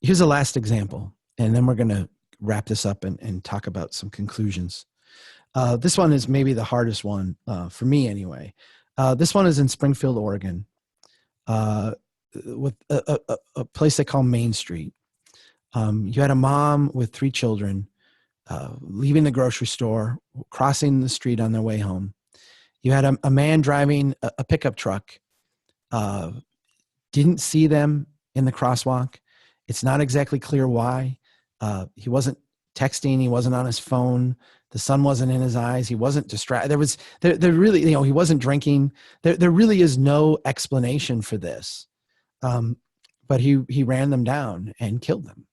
Here's the last example, and then we're going to wrap this up and talk about some conclusions. This one is maybe the hardest one for me anyway. This one is in Springfield, Oregon, with a place they call Main Street. You had a mom with 3 children leaving the grocery store, crossing the street on their way home. You had a man driving a pickup truck, didn't see them in the crosswalk. It's not exactly clear why. He wasn't texting. He wasn't on his phone. The sun wasn't in his eyes. He wasn't distracted. There really, he wasn't drinking. There really is no explanation for this. But he ran them down and killed them.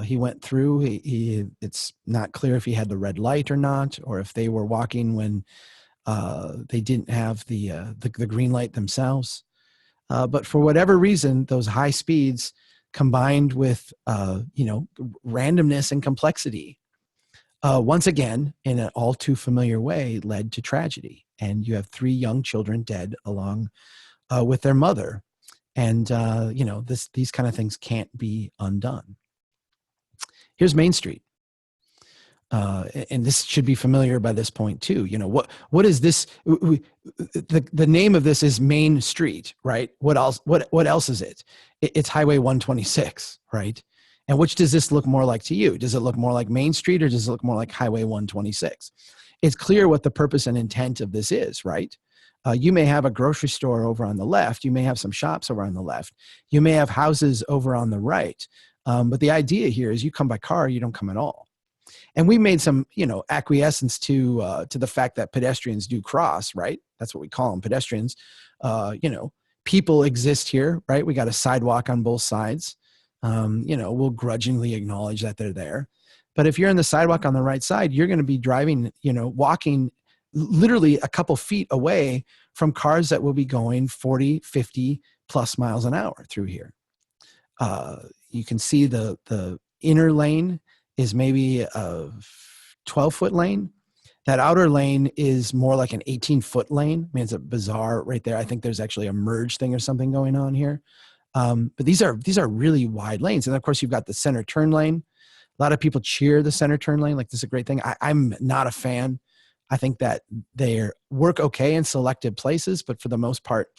He went through, it's not clear if he had the red light or not, or if they were walking when they didn't have the green light themselves. But for whatever reason, those high speeds combined with, randomness and complexity, once again, in an all too familiar way, led to tragedy. And you have 3 young children dead along with their mother. And, these kind of things can't be undone. Here's Main Street. And this should be familiar by this point too. What is this? The name of this is Main Street, right? What else is it? It's Highway 126, right? And which does this look more like to you? Does it look more like Main Street or does it look more like Highway 126? It's clear what the purpose and intent of this is, right? You may have a grocery store over on the left. You may have some shops over on the left. You may have houses over on the right. But the idea here is you come by car, you don't come at all. And we made some, acquiescence to the fact that pedestrians do cross, right? That's what we call them, pedestrians. People exist here, right? We got a sidewalk on both sides. We'll grudgingly acknowledge that they're there. But if you're in the sidewalk on the right side, you're going to be driving, walking literally a couple feet away from cars that will be going 40, 50 plus miles an hour through here. You can see the inner lane is maybe a 12-foot lane. That outer lane is more like an 18-foot lane. I mean, it's a bizarre right there. I think there's actually a merge thing or something going on here. But these are really wide lanes. And of course, you've got the center turn lane. A lot of people cheer the center turn lane like this is a great thing. I'm not a fan. I think that they work okay in selected places, but for the most part,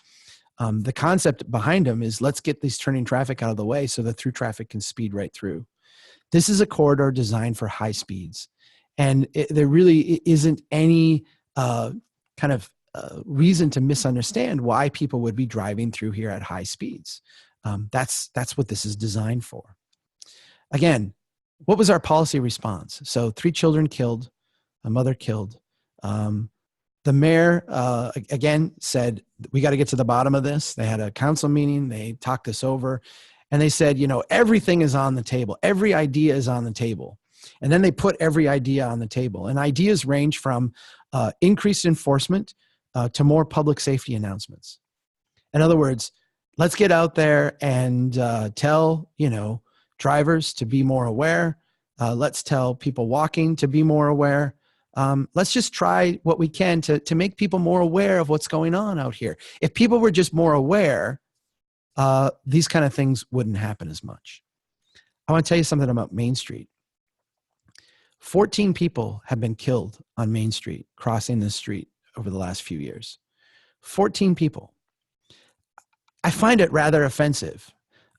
the concept behind them is let's get this turning traffic out of the way so the through traffic can speed right through. This is a corridor designed for high speeds. And there really isn't any kind of reason to misunderstand why people would be driving through here at high speeds. That's what this is designed for. Again, what was our policy response? So 3 children killed, a mother killed. The mayor, again, said, we got to get to the bottom of this. They had a council meeting. They talked this over. And they said, everything is on the table. Every idea is on the table. And then they put every idea on the table. And ideas range from increased enforcement to more public safety announcements. In other words, let's get out there and tell, drivers to be more aware. Let's tell people walking to be more aware. Let's just try what we can to make people more aware of what's going on out here. If people were just more aware, these kind of things wouldn't happen as much. I want to tell you something about Main Street. 14 people have been killed on Main Street crossing this street over the last few years. 14 people. I find it rather offensive.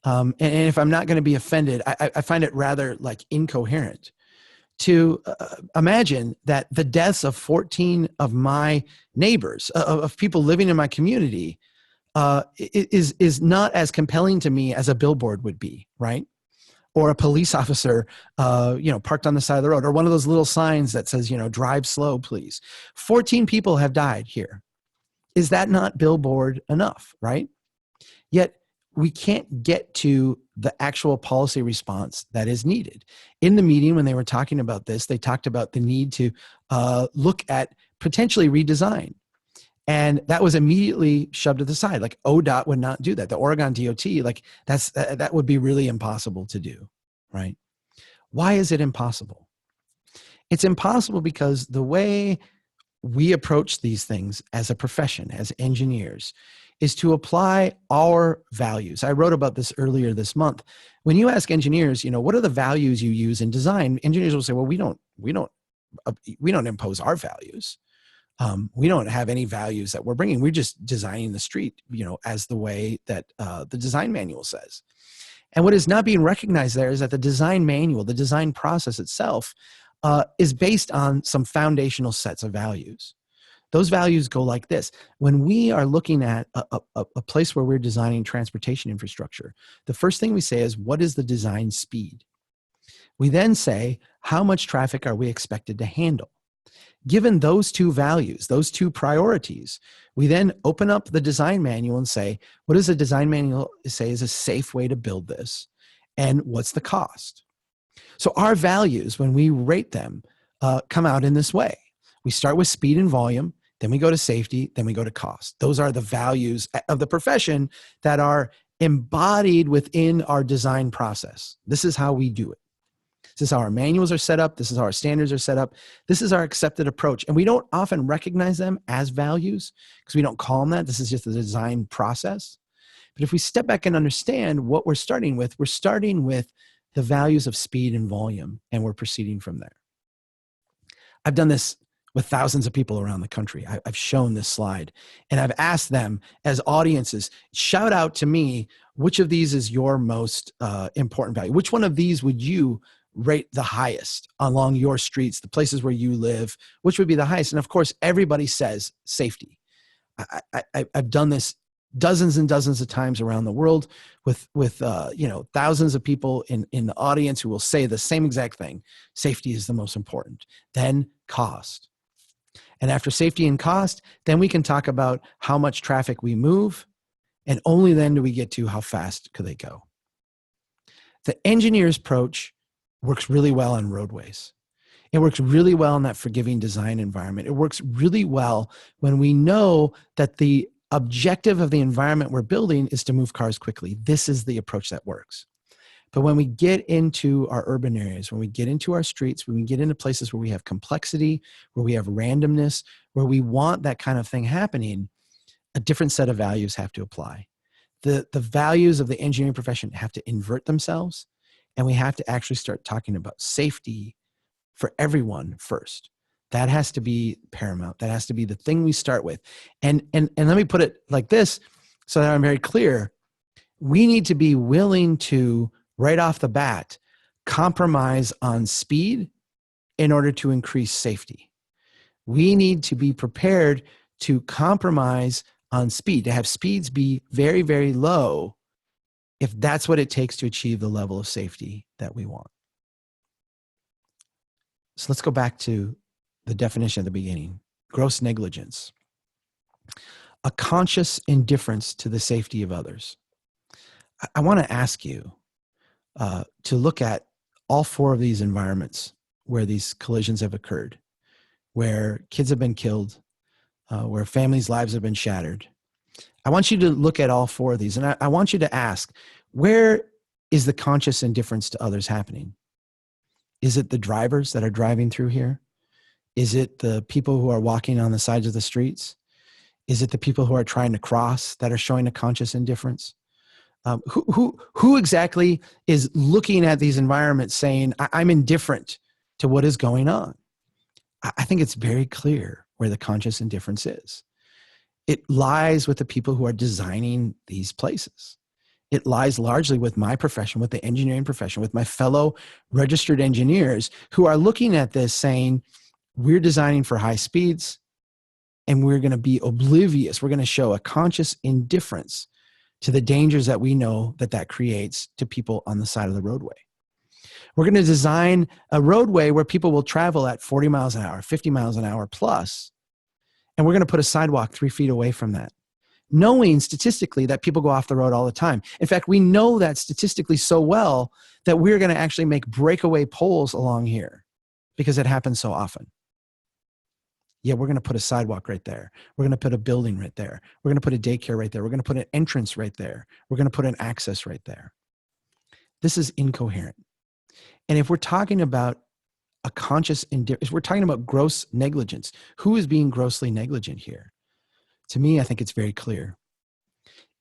And if I'm not going to be offended, I find it rather incoherent to imagine that the deaths of 14 of my neighbors, of people living in my community, is not as compelling to me as a billboard would be, right? Or a police officer, parked on the side of the road, or one of those little signs that says, drive slow, please. 14 people have died here. Is that not billboard enough, right? Yet we can't get to the actual policy response that is needed. In the meeting, when they were talking about this, they talked about the need to look at potentially redesign. And that was immediately shoved to the side. ODOT would not do that. The Oregon DOT, that would be really impossible to do, right? Why is it impossible? It's impossible because the way we approach these things as a profession, as engineers, is to apply our values. I wrote about this earlier this month. When you ask engineers, what are the values you use in design? Engineers will say, well, we don't impose our values. We don't have any values that we're bringing. We're just designing the street, as the way that the design manual says. And what is not being recognized there is that the design manual, the design process itself, is based on some foundational sets of values. Those values go like this. When we are looking at a place where we're designing transportation infrastructure, the first thing we say is, what is the design speed? We then say, how much traffic are we expected to handle? Given those two values, those two priorities, we then open up the design manual and say, what does the design manual say is a safe way to build this? And what's the cost? So our values, when we rate them, come out in this way. We start with speed and volume, then we go to safety, then we go to cost. Those are the values of the profession that are embodied within our design process. This is how we do it. This is how our manuals are set up. This is how our standards are set up. This is our accepted approach. And we don't often recognize them as values because we don't call them that. This is just the design process. But if we step back and understand what we're starting with the values of speed and volume, and we're proceeding from there. I've done this with thousands of people around the country. I've shown this slide, and I've asked them as audiences, shout out to me, which of these is your most important value? Which one of these would you rate the highest along your streets, the places where you live? Which would be the highest? And of course, everybody says safety. I've done this dozens and dozens of times around the world with thousands of people in the audience who will say the same exact thing. Safety is the most important. Then cost. And after safety and cost, then we can talk about how much traffic we move, and only then do we get to how fast could they go. The engineer's approach works really well on roadways. It works really well in that forgiving design environment. It works really well when we know that the objective of the environment we're building is to move cars quickly. This is the approach that works. But when we get into our urban areas, when we get into our streets, when we get into places where we have complexity, where we have randomness, where we want that kind of thing happening, a different set of values have to apply. The values of the engineering profession have to invert themselves, and we have to actually start talking about safety for everyone first. That has to be paramount. That has to be the thing we start with. And let me put it like this so that I'm very clear. We need to be willing to, right off the bat, compromise on speed in order to increase safety. We need to be prepared to compromise on speed, to have speeds be very, very low if that's what it takes to achieve the level of safety that we want. So let's go back to the definition at the beginning. Gross negligence. A conscious indifference to the safety of others. I want to ask you to look at all four of these environments where these collisions have occurred, where kids have been killed, where families' lives have been shattered. I want you to look at all four of these, and I want you to ask, where is the conscious indifference to others happening? Is it the drivers that are driving through here? Is it the people who are walking on the sides of the streets? Is it the people who are trying to cross that are showing a conscious indifference? Who exactly is looking at these environments saying, I'm indifferent to what is going on? I think it's very clear where the conscious indifference is. It lies with the people who are designing these places. It lies largely with my profession, with the engineering profession, with my fellow registered engineers who are looking at this saying, we're designing for high speeds and we're going to be oblivious. We're going to show a conscious indifference to the dangers that we know that that creates to people on the side of the roadway. We're going to design a roadway where people will travel at 40 miles an hour, 50 miles an hour plus, and we're going to put a sidewalk 3 feet away from that, knowing statistically that people go off the road all the time. In fact, we know that statistically so well that we're going to actually make breakaway poles along here because it happens so often. Yeah, we're going to put a sidewalk right there. We're going to put a building right there. We're going to put a daycare right there. We're going to put an entrance right there. We're going to put an access right there. This is incoherent. And if we're talking about a conscious indifference, we're talking about gross negligence. Who is being grossly negligent here? To me, I think it's very clear.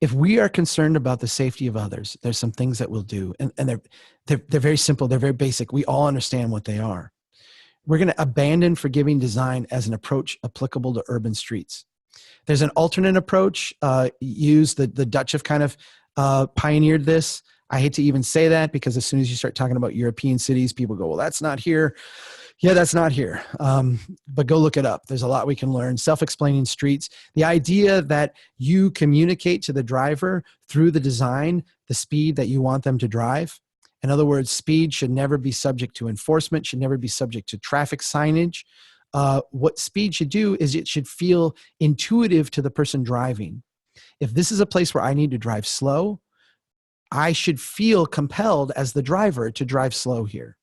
If we are concerned about the safety of others, there's some things that we'll do. And they're very simple. They're very basic. We all understand what they are. We're going to abandon forgiving design as an approach applicable to urban streets. There's an alternate approach used. The Dutch have kind of pioneered this. I hate to even say that because as soon as you start talking about European cities, people go, well, that's not here. Yeah, that's not here. But go look it up. There's a lot we can learn. Self-explaining streets. The idea that you communicate to the driver through the design, the speed that you want them to drive. In other words, speed should never be subject to enforcement, should never be subject to traffic signage. What speed should do is it should feel intuitive to the person driving. If this is a place where I need to drive slow, I should feel compelled as the driver to drive slow here.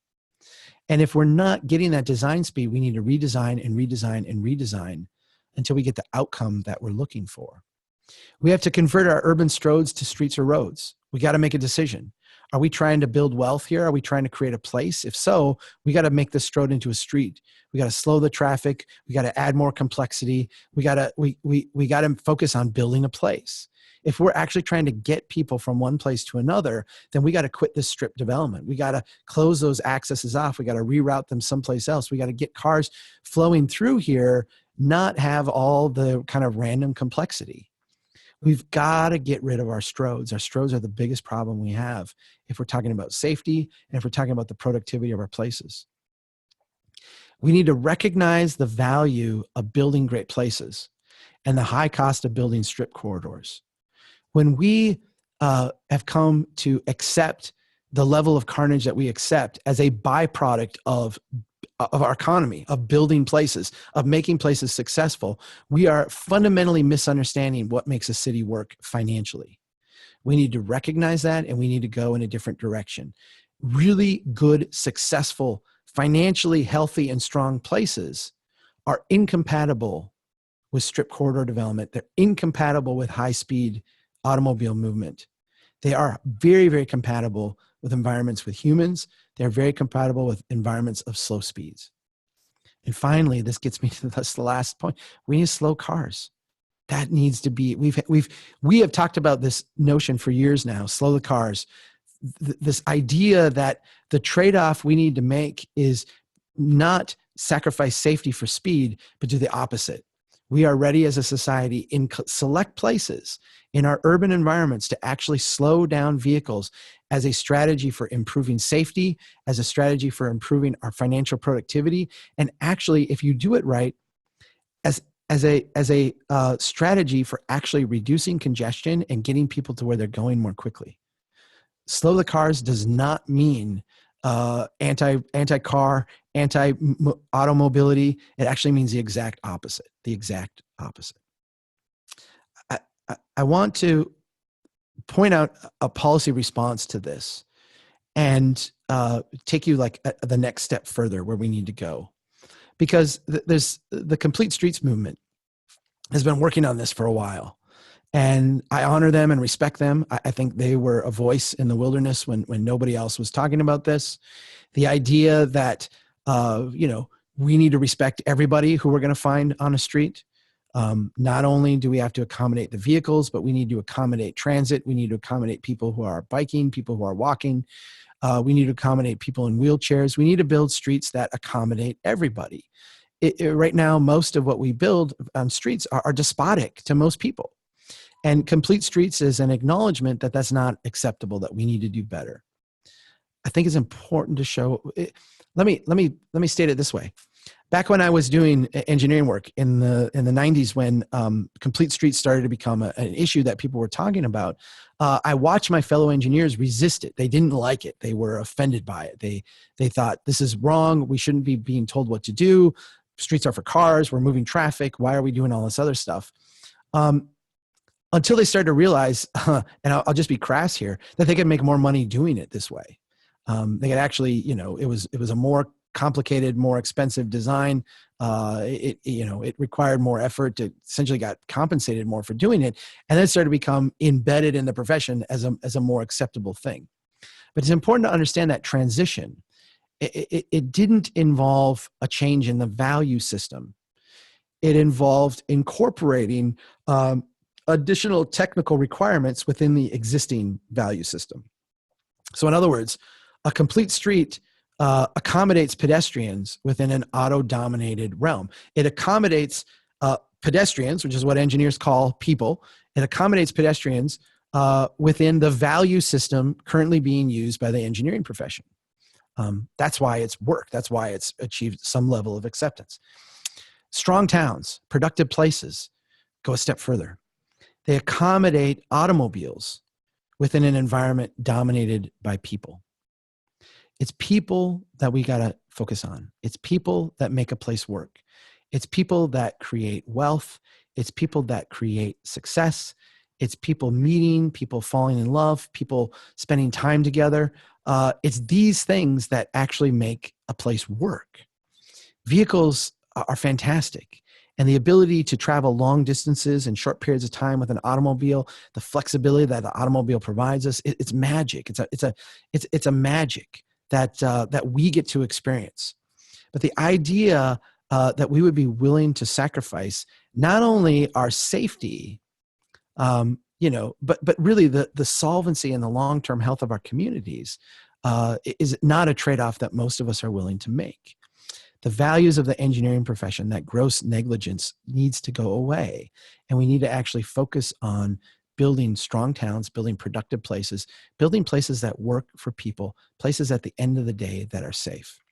And if we're not getting that design speed, we need to redesign and redesign and redesign until we get the outcome that we're looking for. We have to convert our urban stroads to streets or roads. We got to make a decision. Are we trying to build wealth here? Are we trying to create a place? If so, we got to make this road into a street. We got to slow the traffic. We got to add more complexity. We got to focus on building a place. If we're actually trying to get people from one place to another, then we got to quit this strip development. We got to close those accesses off. We got to reroute them someplace else. We got to get cars flowing through here, not have all the kind of random complexity. We've got to get rid of our stroads. Our stroads are the biggest problem we have if we're talking about safety and if we're talking about the productivity of our places. We need to recognize the value of building great places and the high cost of building strip corridors. When we have come to accept the level of carnage that we accept as a byproduct of our economy, of building places, of making places successful, we are fundamentally misunderstanding what makes a city work financially. We need to recognize that and we need to go in a different direction. Really good, successful, financially healthy and strong places are incompatible with strip corridor development. They're incompatible with high-speed automobile movement. They are very, very compatible with environments with humans. They're very compatible with environments of slow speeds. And finally, this gets me to the last point. We need slow cars. That needs to be, we have talked about this notion for years now, slow the cars. This idea that the trade-off we need to make is not sacrifice safety for speed, but do the opposite. We are ready as a society in select places in our urban environments to actually slow down vehicles as a strategy for improving safety, as a strategy for improving our financial productivity, and actually, if you do it right, as a strategy for actually reducing congestion and getting people to where they're going more quickly. Slow the cars does not mean anti-car, anti-automobility. It actually means the exact opposite, the exact opposite. I want to point out a policy response to this and take you like the next step further where we need to go. Because there's the Complete Streets movement has been working on this for a while. And I honor them and respect them. I think they were a voice in the wilderness when nobody else was talking about this. The idea that, we need to respect everybody who we're going to find on a street. Not only do we have to accommodate the vehicles, but we need to accommodate transit. We need to accommodate people who are biking, people who are walking. We need to accommodate people in wheelchairs. We need to build streets that accommodate everybody. Right now, most of what we build on streets are despotic to most people. And Complete Streets is an acknowledgement that that's not acceptable, that we need to do better. I think it's important to show. Let me state it this way. Back when I was doing engineering work in the 90s, when Complete Streets started to become an issue that people were talking about, I watched my fellow engineers resist it. They didn't like it. They were offended by it. They thought, this is wrong. We shouldn't be being told what to do. Streets are for cars. We're moving traffic. Why are we doing all this other stuff? Until they started to realize, and I'll just be crass here, that they could make more money doing it this way. They could actually, it was a more complicated, more expensive design. It required more effort. To essentially got compensated more for doing it, and then it started to become embedded in the profession as a more acceptable thing. But it's important to understand that transition. It didn't involve a change in the value system. It involved incorporating additional technical requirements within the existing value system. So in other words, a complete street accommodates pedestrians within an auto-dominated realm. It accommodates pedestrians, which is what engineers call people. It accommodates pedestrians within the value system currently being used by the engineering profession. That's why it's worked. That's why it's achieved some level of acceptance. Strong towns, productive places, go a step further. They accommodate automobiles within an environment dominated by people. It's people that we got to focus on. It's people that make a place work. It's people that create wealth. It's people that create success. It's people meeting, people falling in love, people spending time together. It's these things that actually make a place work. Vehicles are fantastic. And the ability to travel long distances in short periods of time with an automobile, the flexibility that the automobile provides us, it's magic. It's a magic that we get to experience. But the idea that we would be willing to sacrifice not only our safety, but really the solvency and the long-term health of our communities is not a trade-off that most of us are willing to make. The values of the engineering profession, that gross negligence, needs to go away. And we need to actually focus on building strong towns, building productive places, building places that work for people, places at the end of the day that are safe.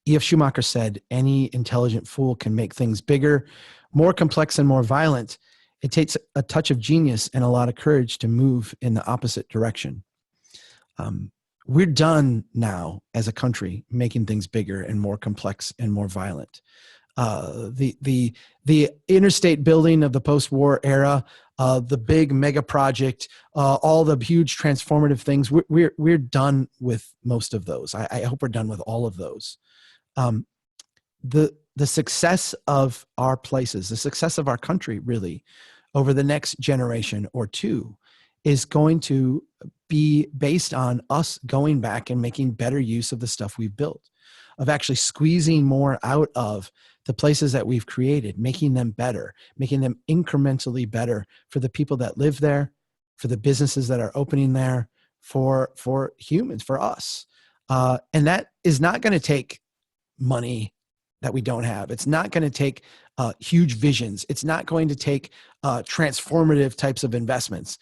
E.F. Schumacher said, any intelligent fool can make things bigger, more complex, and more violent. It takes a touch of genius and a lot of courage to move in the opposite direction. We're done now as a country making things bigger and more complex and more violent. The interstate building of the post-war era, the big mega project, all the huge transformative things, we're done with most of those. I hope we're done with all of those. The success of our places, the success of our country, really, over the next generation or two, is going to be based on us going back and making better use of the stuff we've built, of actually squeezing more out of the places that we've created, making them better, making them incrementally better for the people that live there, for the businesses that are opening there, for humans, for us. And that is not going to take money that we don't have. It's not going to take huge visions. It's not going to take transformative types of investments.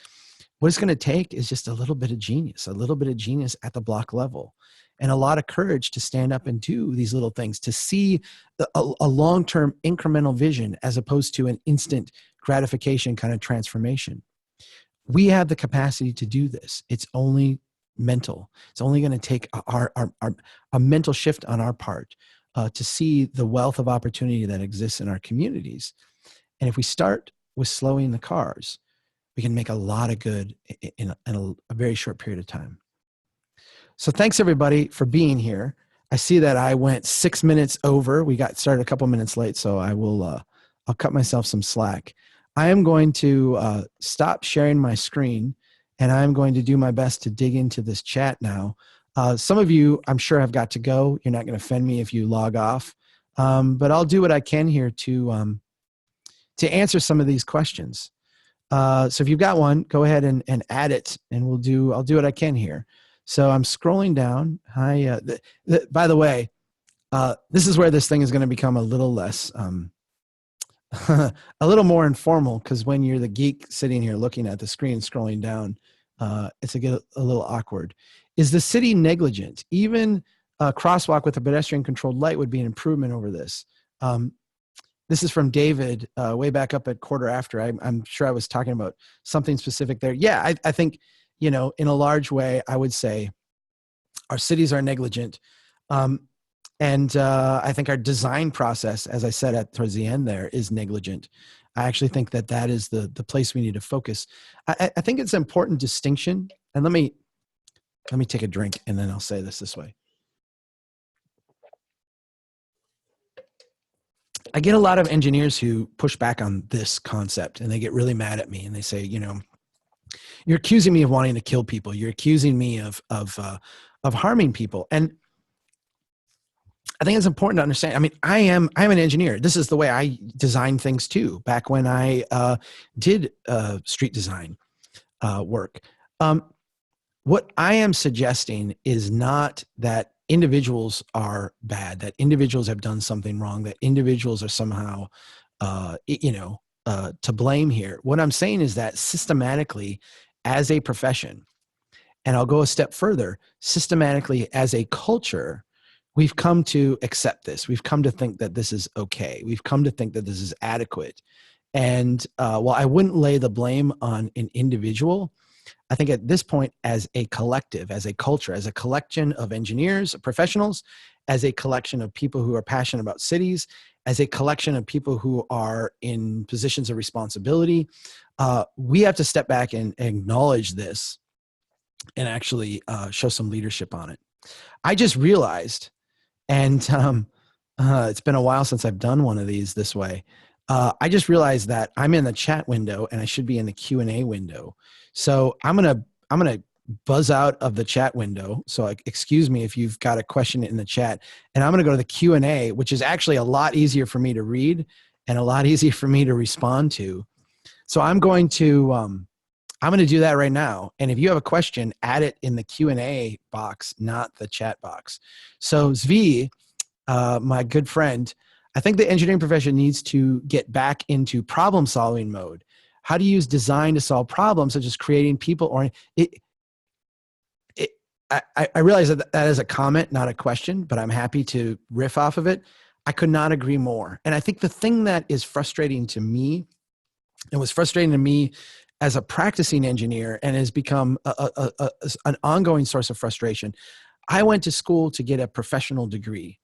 What it's going to take is just a little bit of genius at the block level, and a lot of courage to stand up and do these little things, to see a long-term incremental vision as opposed to an instant gratification kind of transformation. We have the capacity to do this. It's only mental. It's only going to take a mental shift on our part to see the wealth of opportunity that exists in our communities. And if we start with slowing the cars, we can make a lot of good in a very short period of time. So thanks everybody for being here. I see that I went 6 minutes over. We got started a couple minutes late, so I'll cut myself some slack. I am going to stop sharing my screen, and I'm going to do my best to dig into this chat now. Some of you, I'm sure, have got to go. You're not going to offend me if you log off, but I'll do what I can here to answer some of these questions. So if you've got one, go ahead and add it, and I'll do what I can here. So I'm scrolling down. Hi. By the way, this is where this thing is going to become a little less, a little more informal, because when you're the geek sitting here looking at the screen, scrolling down, it's a little awkward. Is the city negligent? Even a crosswalk with a pedestrian-controlled light would be an improvement over this. This is from David, way back up at quarter after. I'm sure I was talking about something specific there. Yeah, I think, in a large way, I would say our cities are negligent. And I think our design process, as I said towards the end there, is negligent. I actually think that is the place we need to focus. I think it's an important distinction. And let me take a drink, and then I'll say this way. I get a lot of engineers who push back on this concept, and they get really mad at me, and they say, you're accusing me of wanting to kill people. You're accusing me of harming people. And I think it's important to understand. I mean, I'm an engineer. This is the way I design things too. Back when I did street design work, what I am suggesting is not that individuals are bad, that individuals have done something wrong, that individuals are somehow, to blame here. What I'm saying is that systematically, as a profession, and I'll go a step further, systematically as a culture, we've come to accept this. We've come to think that this is okay. We've come to think that this is adequate. And while I wouldn't lay the blame on an individual, I think at this point, as a collective, as a culture, as a collection of engineers, professionals, as a collection of people who are passionate about cities, as a collection of people who are in positions of responsibility, we have to step back and acknowledge this and actually show some leadership on it. I just realized, and it's been a while since I've done one of these this way, I just realized that I'm in the chat window and I should be in the Q&A window. So I'm gonna buzz out of the chat window. So excuse me if you've got a question in the chat, and I'm gonna go to the Q&A, which is actually a lot easier for me to read and a lot easier for me to respond to. So I'm going to do that right now. And if you have a question, add it in the Q&A box, not the chat box. So Zvi, my good friend, I think the engineering profession needs to get back into problem solving mode. How do you use design to solve problems, such as creating people or I realize that is a comment, not a question, but I'm happy to riff off of it. I could not agree more. And I think the thing that is frustrating to me, and was frustrating to me as a practicing engineer and has become an ongoing source of frustration. I went to school to get a professional degree.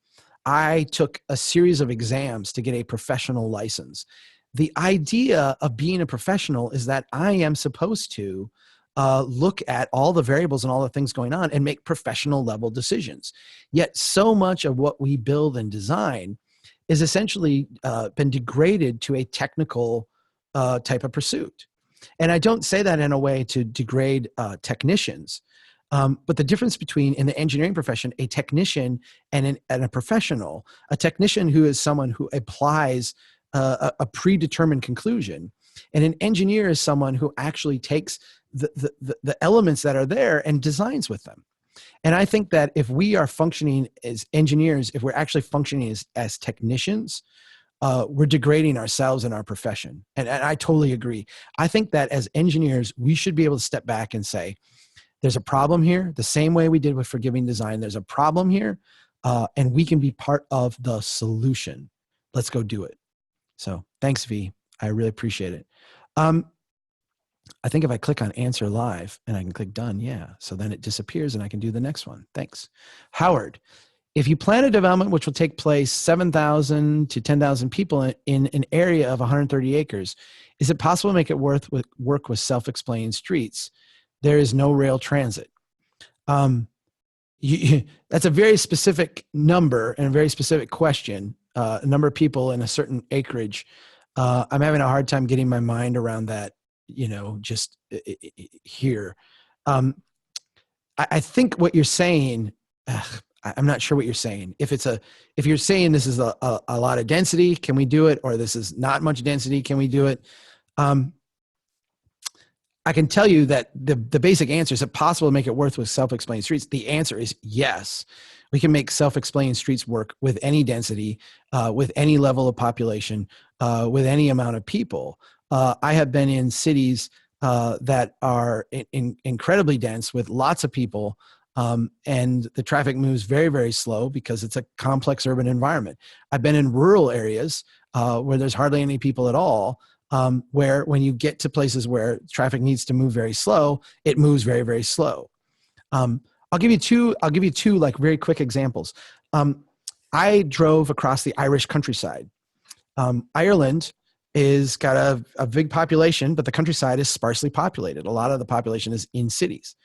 I took a series of exams to get a professional license. The idea of being a professional is that I am supposed to look at all the variables and all the things going on and make professional level decisions. Yet so much of what we build and design is essentially been degraded to a technical type of pursuit. And I don't say that in a way to degrade technicians, but the difference between, in the engineering profession, a technician and a professional, a technician who is someone who applies a predetermined conclusion, and an engineer is someone who actually takes the elements that are there and designs with them. And I think that if we are functioning as engineers, if we're actually functioning as technicians, we're degrading ourselves and our profession. And I totally agree. I think that as engineers, we should be able to step back and say, there's a problem here, the same way we did with forgiving design. There's a problem here, and we can be part of the solution. Let's go do it. So thanks, V. I really appreciate it. I think if I click on answer live and I can click done, yeah. So then it disappears and I can do the next one. Thanks. Howard, if you plan a development which will take place 7,000 to 10,000 people in an area of 130 acres, is it possible to make it work with self-explained streets? There is no rail transit. That's a very specific number and a very specific question, a number of people in a certain acreage. I'm having a hard time getting my mind around that, just here. I think what you're saying, I'm not sure what you're saying. If you're saying this is a lot of density, can we do it? Or this is not much density, can we do it? I can tell you that the basic answer, is it possible to make it work with self-explained streets? The answer is yes. We can make self-explained streets work with any density, with any level of population, with any amount of people. I have been in cities that are incredibly dense with lots of people, and the traffic moves very, very slow because it's a complex urban environment. I've been in rural areas where there's hardly any people at all, where when you get to places where traffic needs to move very slow, it moves very, very slow. I'll give you two like very quick examples. I drove across the Irish countryside. Ireland is got a big population, but the countryside is sparsely populated. A lot of the population is in cities.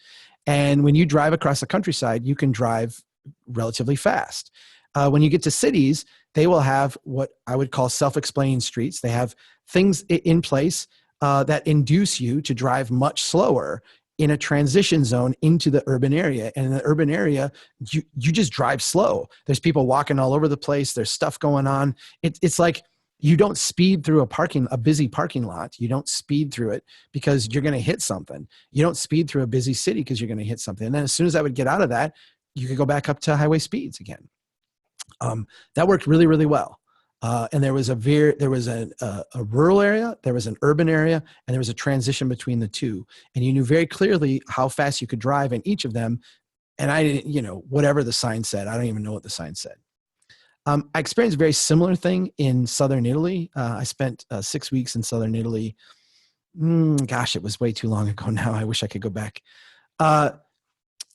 And when you drive across the countryside, you can drive relatively fast. When you get to cities, they will have what I would call self-explaining streets. They have things in place that induce you to drive much slower in a transition zone into the urban area. And in the urban area, you just drive slow. There's people walking all over the place. There's stuff going on. It's like you don't speed through a busy parking lot. You don't speed through it because you're going to hit something. You don't speed through a busy city because you're going to hit something. And then as soon as I would get out of that, you could go back up to highway speeds again. That worked really, really well. And there was a rural area, there was an urban area, and there was a transition between the two. And you knew very clearly how fast you could drive in each of them. And I didn't, whatever the sign said, I don't even know what the sign said. I experienced a very similar thing in Southern Italy. I spent 6 weeks in Southern Italy. Gosh, it was way too long ago now. I wish I could go back.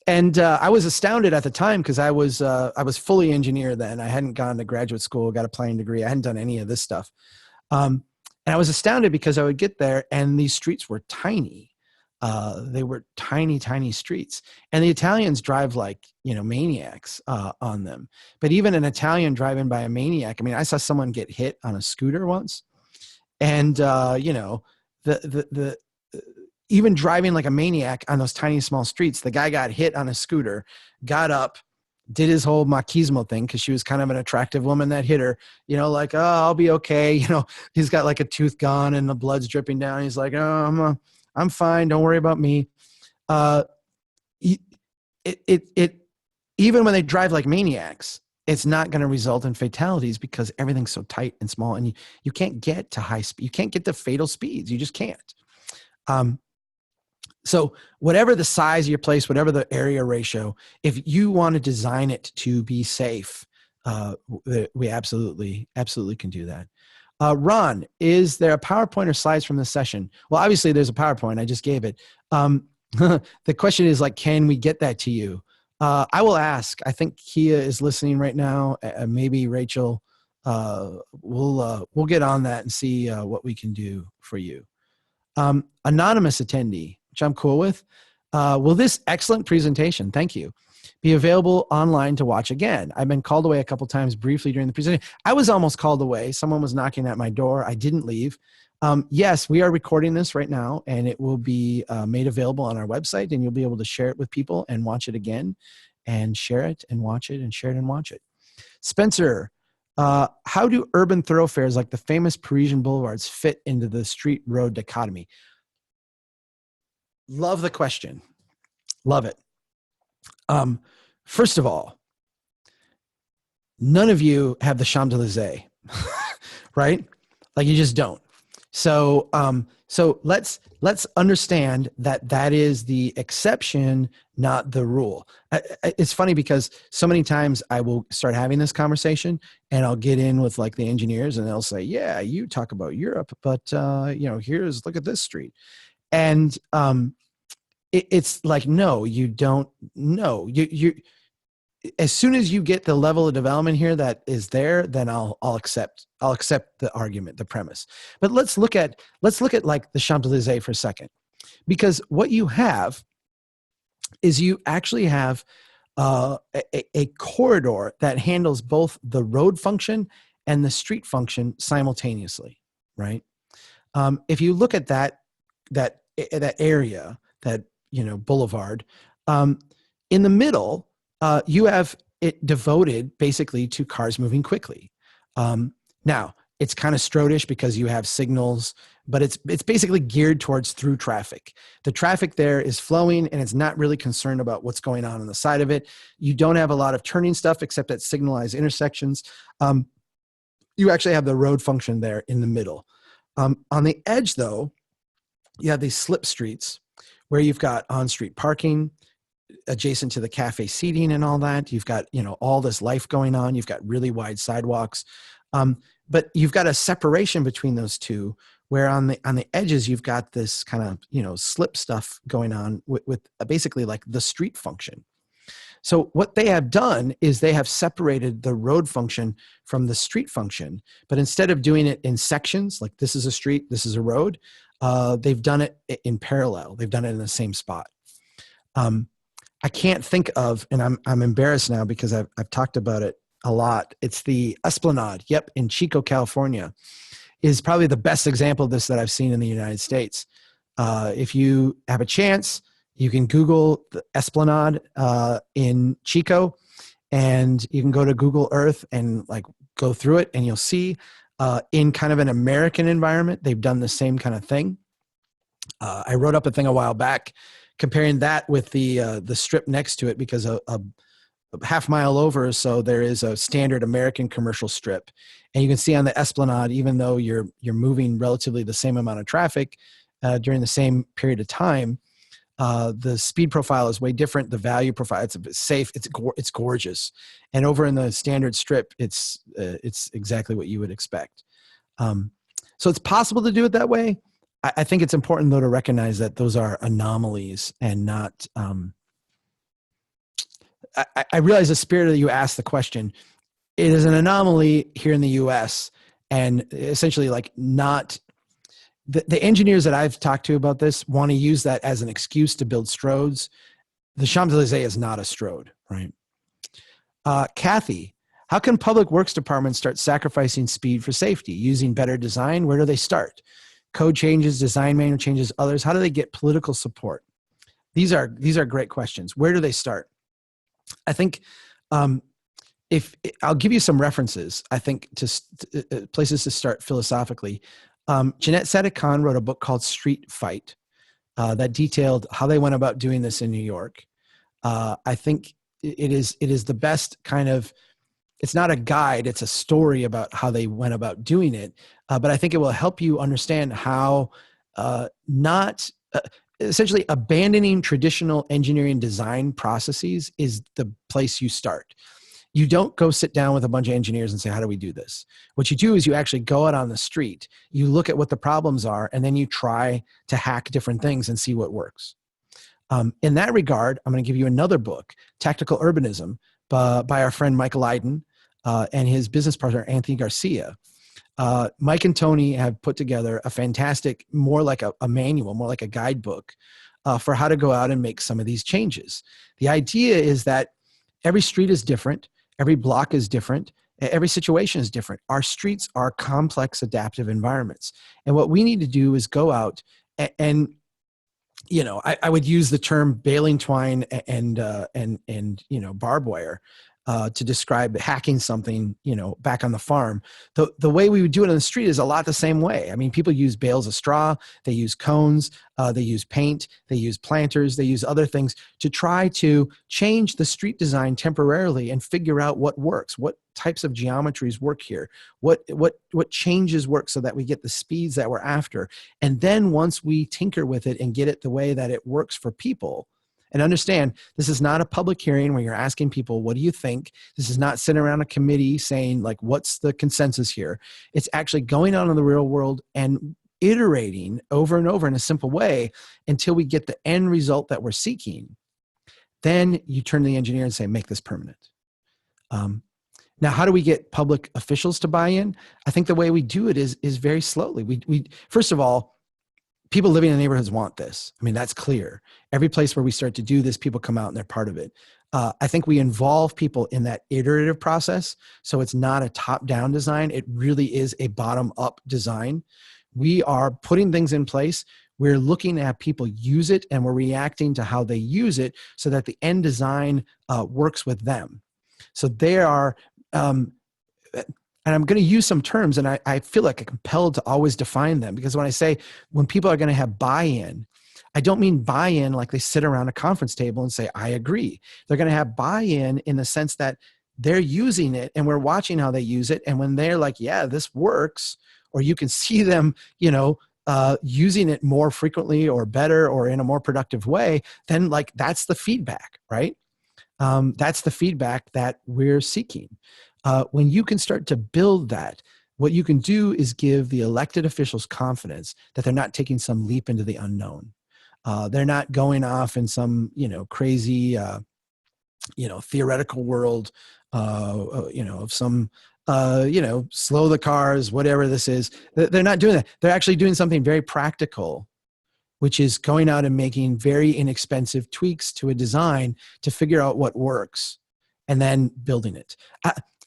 And I was astounded at the time because I was fully engineer then. I hadn't gone to graduate school, got a planning degree. I hadn't done any of this stuff. And I was astounded because I would get there and these streets were tiny. They were tiny, tiny streets. And the Italians drive like, maniacs on them. But even an Italian driving by a maniac, I mean, I saw someone get hit on a scooter once. And, even driving like a maniac on those tiny, small streets, the guy got hit on a scooter, got up, did his whole machismo thing because she was kind of an attractive woman that hit her, like, oh, I'll be okay. He's got like a tooth gone and the blood's dripping down. He's like, oh, I'm fine. Don't worry about me. Even when they drive like maniacs, it's not going to result in fatalities because everything's so tight and small and you can't get to high speed. You can't get to fatal speeds. You just can't. So whatever the size of your place, whatever the area ratio, if you want to design it to be safe, we absolutely can do that. Ron, is there a PowerPoint or slides from this session? Well, obviously there's a PowerPoint. I just gave it. The question is like, can we get that to you? I will ask. I think Kia is listening right now. Maybe Rachel. We'll get on that and see what we can do for you. Anonymous attendee, which I'm cool with. Will this excellent presentation, thank you, be available online to watch again? I've been called away a couple times briefly during the presentation. I was almost called away. Someone was knocking at my door. I didn't leave. Yes, we are recording this right now, and it will be made available on our website, and you'll be able to share it with people and watch it again, and share it and watch it, and share it and watch it. Spencer, how do urban thoroughfares like the famous Parisian boulevards fit into the street-road dichotomy? Love the question. Love it. Um, first of all, none of you have the Champs-Élysées, right? Like you just don't. So, so let's understand that that is the exception, not the rule. It's funny because so many times I will start having this conversation, and I'll get in with like the engineers, and they'll say, "Yeah, you talk about Europe, but you know, here's look at this street," and it's like, no, you don't know. You as soon as you get the level of development here that is there, then I'll accept the argument, the premise. But let's look at like the Champs-Élysées for a second, because what you have is you actually have a corridor that handles both the road function and the street function simultaneously, right? If you look at that area, that boulevard, in the middle, you have it devoted basically to cars moving quickly. Now, it's kind of Strodish because you have signals, but it's basically geared towards through traffic. The traffic there is flowing, and it's not really concerned about what's going on the side of it. You don't have a lot of turning stuff except at signalized intersections. You actually have the road function there in the middle. On the edge, though, you have these slip streets where you've got on-street parking adjacent to the cafe seating and all that. You've got, all this life going on. You've got really wide sidewalks. But you've got a separation between those two, where on the edges, you've got this kind of, slip stuff going on with basically like the street function. So what they have done is they have separated the road function from the street function, but instead of doing it in sections, like this is a street, this is a road, they've done it in parallel. They've done it in the same spot. I can't think of, and I'm embarrassed now because I've talked about it a lot. It's the Esplanade. Yep, in Chico, California, is probably the best example of this that I've seen in the United States. If you have a chance, you can Google the Esplanade in Chico, and you can go to Google Earth and like go through it, and you'll see in kind of an American environment, they've done the same kind of thing. I wrote up a thing a while back comparing that with the strip next to it, because a half mile over or so, there is a standard American commercial strip. And you can see on the Esplanade, even though you're moving relatively the same amount of traffic during the same period of time, the speed profile is way different. The value profile, it's safe. It's gorgeous. And over in the standard strip, it's exactly what you would expect. So it's possible to do it that way. I think it's important, though, to recognize that those are anomalies and not. I realize the spirit that you asked the question. It is an anomaly here in the U.S. and essentially like not. The engineers that I've talked to about this want to use that as an excuse to build stroads. The Champs-Élysées is not a stroad, right? Kathy, how can public works departments start sacrificing speed for safety? Using better design? Where do they start? Code changes, design manual changes, others. How do they get political support? These are great questions. Where do they start? I think if I'll give you some references, I think to places to start philosophically. Jeanette Sadik-Khan wrote a book called Street Fight that detailed how they went about doing this in New York. I think it is the best kind of, it's not a guide, it's a story about how they went about doing it. But I think it will help you understand how essentially abandoning traditional engineering design processes is the place you start. You don't go sit down with a bunch of engineers and say, how do we do this? What you do is you actually go out on the street, you look at what the problems are, and then you try to hack different things and see what works. In that regard, I'm going to give you another book, Tactical Urbanism, by our friend Michael Iden and his business partner, Anthony Garcia. Mike and Tony have put together a fantastic, more like a manual, more like a guidebook for how to go out and make some of these changes. The idea is that every street is different. Every block is different. Every situation is different. Our streets are complex, adaptive environments. And what we need to do is go out and I would use the term baling twine and barbed wire. to describe hacking something, back on the farm. The way we would do it on the street is a lot the same way. I mean, people use bales of straw, they use cones, they use paint, they use planters, they use other things to try to change the street design temporarily and figure out what works, what types of geometries work here, what changes work so that we get the speeds that we're after. And then once we tinker with it and get it the way that it works for people. And understand, this is not a public hearing where you're asking people, what do you think? This is not sitting around a committee saying, like, what's the consensus here? It's actually going out in the real world and iterating over and over in a simple way until we get the end result that we're seeking. Then you turn to the engineer and say, make this permanent. Now, how do we get public officials to buy in? I think the way we do it is very slowly. We first of all, people living in the neighborhoods want this. I mean, that's clear. Every place where we start to do this, people come out and they're part of it. I think we involve people in that iterative process. So it's not a top-down design. It really is a bottom-up design. We are putting things in place. We're looking at people use it and we're reacting to how they use it so that the end design works with them. So they are, and I'm going to use some terms, and I feel like I'm compelled to always define them, because when I say when people are going to have buy-in, I don't mean buy-in like they sit around a conference table and say, I agree. They're going to have buy-in in the sense that they're using it and we're watching how they use it. And when they're like, yeah, this works, or you can see them, using it more frequently or better or in a more productive way, then like that's the feedback, right? That's the feedback that we're seeking. When you can start to build that, what you can do is give the elected officials confidence that they're not taking some leap into the unknown. They're not going off in some, crazy, theoretical world, of some, slow the cars, whatever this is. They're not doing that. They're actually doing something very practical, which is going out and making very inexpensive tweaks to a design to figure out what works and then building it.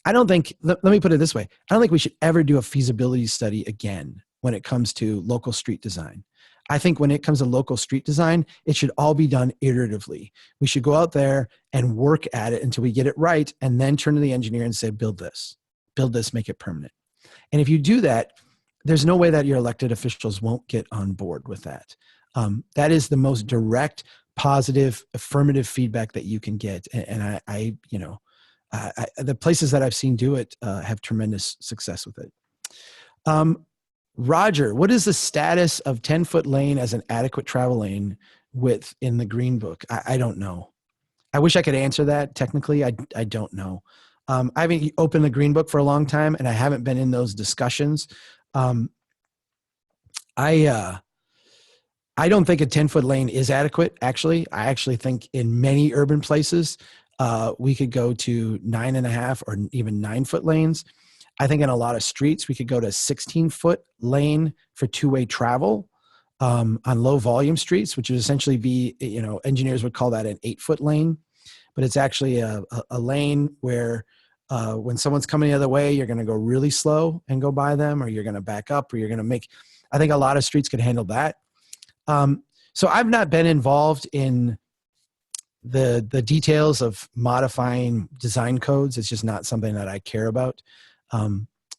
I don't think, let me put it this way. I don't think we should ever do a feasibility study again when it comes to local street design. I think when it comes to local street design, it should all be done iteratively. We should go out there and work at it until we get it right, and then turn to the engineer and say, build this, make it permanent. And if you do that, there's no way that your elected officials won't get on board with that. That is the most direct, positive, affirmative feedback that you can get. And the places that I've seen do it have tremendous success with it. Roger, what is the status of 10-foot lane as an adequate travel lane width in the Green Book? I don't know. I wish I could answer that. Technically, I don't know. I haven't opened the Green Book for a long time, and I haven't been in those discussions. I don't think a 10-foot lane is adequate, actually. I actually think in many urban places, we could go to 9.5 or even 9-foot lanes. I think in a lot of streets, we could go to 16-foot lane for two-way travel on low volume streets, which would essentially be, engineers would call that an 8-foot lane. But it's actually a lane where when someone's coming the other way, you're going to go really slow and go by them, or you're going to back up, or you're going to make, I think a lot of streets could handle that. So I've not been involved in the details of modifying design codes. It's just not something that I care about.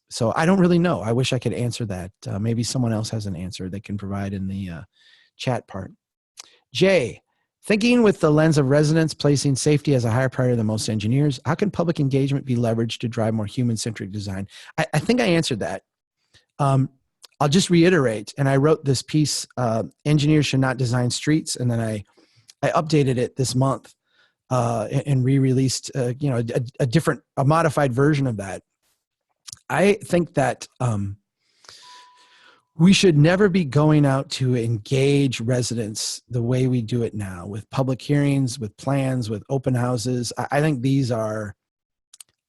So I don't really know. I wish I could answer that. Maybe someone else has an answer they can provide in the chat part. Jay, thinking with the lens of residents placing safety as a higher priority than most engineers, how can public engagement be leveraged to drive more human-centric design? I think I answered that. I'll just reiterate, and I wrote this piece, engineers should not design streets, and then I updated it this month and re-released a modified version of that. I think that we should never be going out to engage residents the way we do it now, with public hearings, with plans, with open houses. I think these are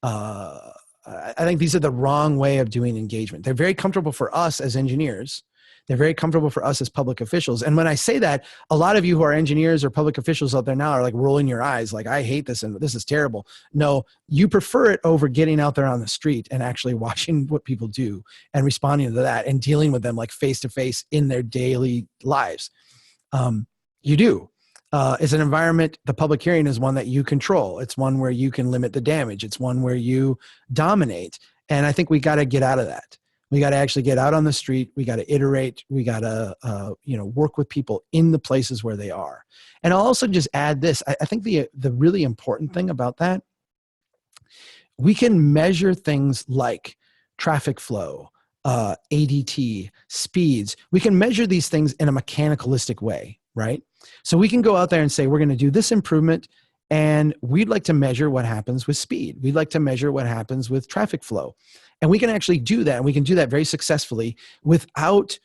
the wrong way of doing engagement. They're very comfortable for us as engineers. They're very comfortable for us as public officials. And when I say that, a lot of you who are engineers or public officials out there now are like rolling your eyes, like, I hate this and this is terrible. No, you prefer it over getting out there on the street and actually watching what people do and responding to that and dealing with them like face to face in their daily lives. You do. It's an environment, the public hearing is one that you control. It's one where you can limit the damage. It's one where you dominate. And I think we got to get out of that. We got to actually get out on the street. We got to iterate. We got to, work with people in the places where they are. And I'll also just add this. I think the really important thing about that, we can measure things like traffic flow, ADT, speeds. We can measure these things in a mechanicalistic way, right? So we can go out there and say, we're going to do this improvement, and we'd like to measure what happens with speed. We'd like to measure what happens with traffic flow. And we can actually do that, and we can do that very successfully without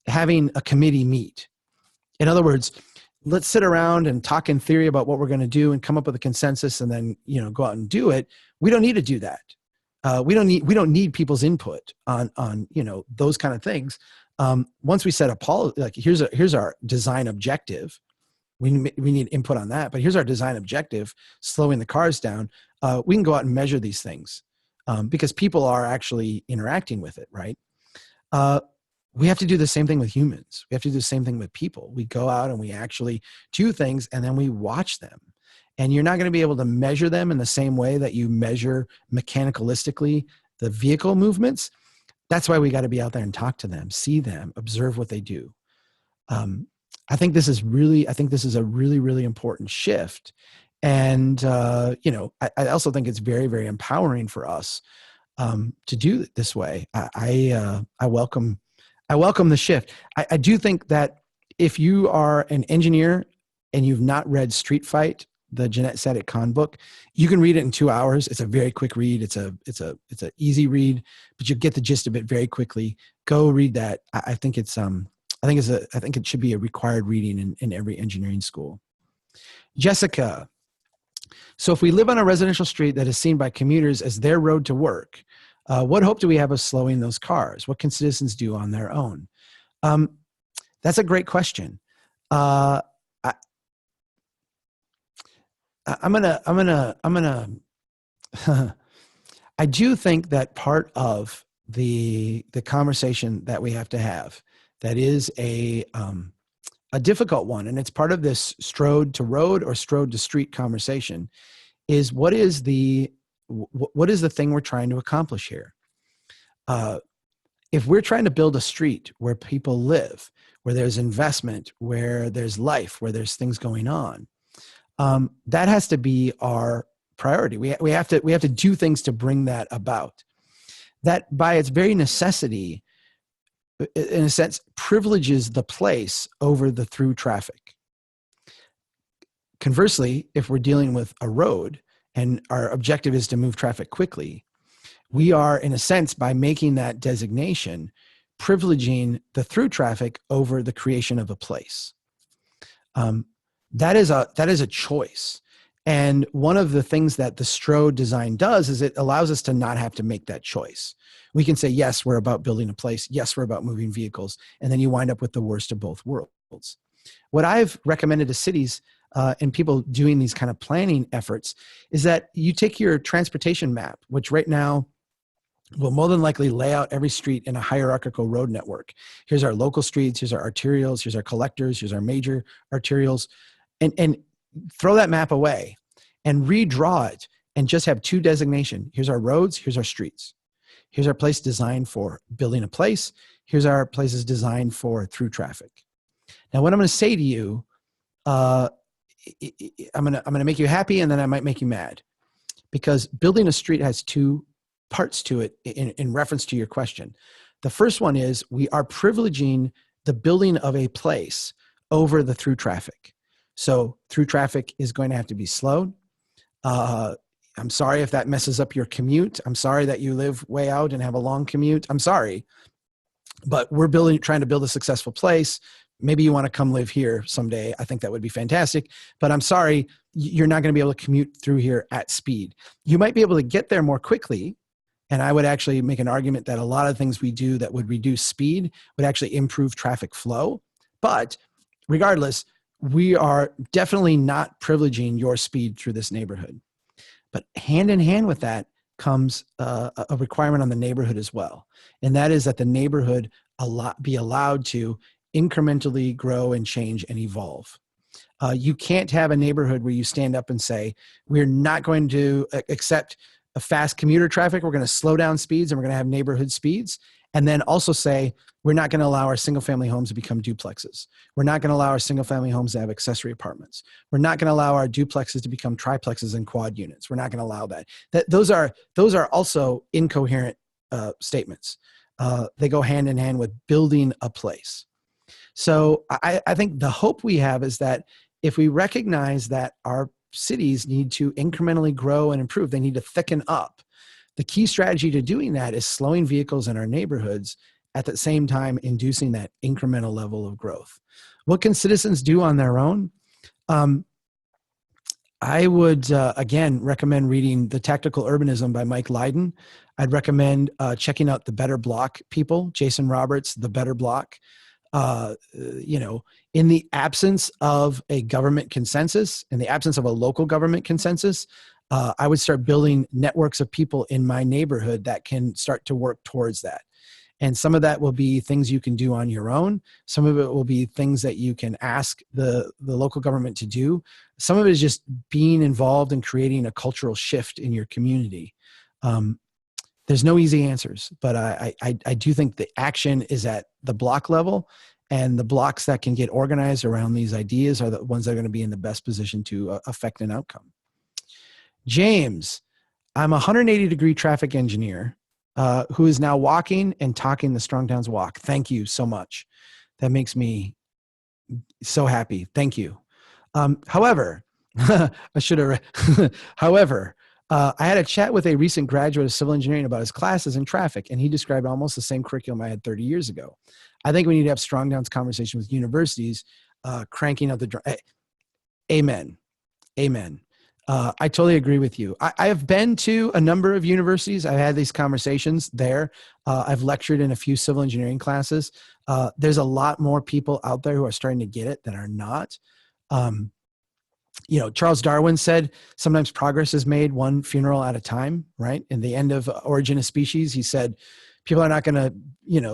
having a committee meet. In other words, let's sit around and talk in theory about what we're going to do and come up with a consensus and then, go out and do it. We don't need to do that. We don't need people's input on those kind of things. Once we set a policy, like here's our design objective. We need input on that, but here's our design objective, slowing the cars down. We can go out and measure these things because people are actually interacting with it, right? We have to do the same thing with humans. We have to do the same thing with people. We go out and we actually do things, and then we watch them. And you're not going to be able to measure them in the same way that you measure mechanicalistically the vehicle movements. That's why we got to be out there and talk to them, see them, observe what they do. I think this is a really, really important shift. And, I also think it's very, very empowering for us to do it this way. I welcome the shift. I do think that if you are an engineer and you've not read Street Fight, the Jeanette Sadik-Khan book, you can read it in 2 hours. It's a very quick read. It's an easy read, but you get the gist of it very quickly. Go read that. I think it should be a required reading in every engineering school. Jessica. So if we live on a residential street that is seen by commuters as their road to work, what hope do we have of slowing those cars? What can citizens do on their own? That's a great question. I do think that part of the conversation that we have to have, that is a difficult one, and it's part of this strode to road or strode to street conversation, is what is the thing we're trying to accomplish here? If we're trying to build a street where people live, where there's investment, where there's life, where there's things going on, that has to be our priority. We have to do things to bring that about. That by its very necessity, in a sense, privileges the place over the through traffic. Conversely, if we're dealing with a road and our objective is to move traffic quickly, we are, in a sense, by making that designation, privileging the through traffic over the creation of a place. That is a choice. And one of the things that the Strode design does is it allows us to not have to make that choice. We can say, yes, we're about building a place. Yes, we're about moving vehicles. And then you wind up with the worst of both worlds. What I've recommended to cities and people doing these kind of planning efforts is that you take your transportation map, which right now will more than likely lay out every street in a hierarchical road network. Here's our local streets, here's our arterials, here's our collectors, here's our major arterials, and throw that map away and redraw it and just have two designation. Here's our roads, here's our streets. Here's our place designed for building a place. Here's our places designed for through traffic. Now, what I'm going to say to you, I'm going to make you happy, and then I might make you mad, because building a street has two parts to it in reference to your question. The first one is we are privileging the building of a place over the through traffic. So through traffic is going to have to be slowed. I'm sorry if that messes up your commute. I'm sorry that you live way out and have a long commute. I'm sorry, but we're trying to build a successful place. Maybe you want to come live here someday. I think that would be fantastic, but I'm sorry, you're not going to be able to commute through here at speed. You might be able to get there more quickly. And I would actually make an argument that a lot of things we do that would reduce speed would actually improve traffic flow. But regardless, we are definitely not privileging your speed through this neighborhood. But hand in hand with that comes a requirement on the neighborhood as well. And that is that the neighborhood be allowed to incrementally grow and change and evolve. You can't have a neighborhood where you stand up and say, we're not going to accept a fast commuter traffic. We're going to slow down speeds and we're going to have neighborhood speeds. And then also say, we're not going to allow our single family homes to become duplexes. We're not going to allow our single family homes to have accessory apartments. We're not going to allow our duplexes to become triplexes and quad units. We're not going to allow that. Those are also incoherent statements. They go hand in hand with building a place. So I think the hope we have is that if we recognize that our cities need to incrementally grow and improve, they need to thicken up. The key strategy to doing that is slowing vehicles in our neighborhoods, at the same time inducing that incremental level of growth. What can citizens do on their own? I would, again, recommend reading The Tactical Urbanism by Mike Lydon. I'd recommend checking out The Better Block people, Jason Roberts, The Better Block. In the absence of a government consensus, in the absence of a local government consensus, I would start building networks of people in my neighborhood that can start to work towards that. And some of that will be things you can do on your own. Some of it will be things that you can ask the local government to do. Some of it is just being involved in creating a cultural shift in your community. There's no easy answers, but I do think the action is at the block level, and the blocks that can get organized around these ideas are the ones that are going to be in the best position to affect an outcome. James, I'm a 180-degree traffic engineer who is now walking and talking the Strong Towns Walk. Thank you so much. That makes me so happy. Thank you. However, I should have. However, I had a chat with a recent graduate of civil engineering about his classes in traffic, and he described almost the same curriculum I had 30 years ago. I think we need to have Strong Towns conversation with universities, cranking up the. Amen. Amen. I totally agree with you. I have been to a number of universities. I've had these conversations there. I've lectured in a few civil engineering classes. There's a lot more people out there who are starting to get it than are not. Charles Darwin said sometimes progress is made one funeral at a time, right? In the end of Origin of Species, he said, people are not going to,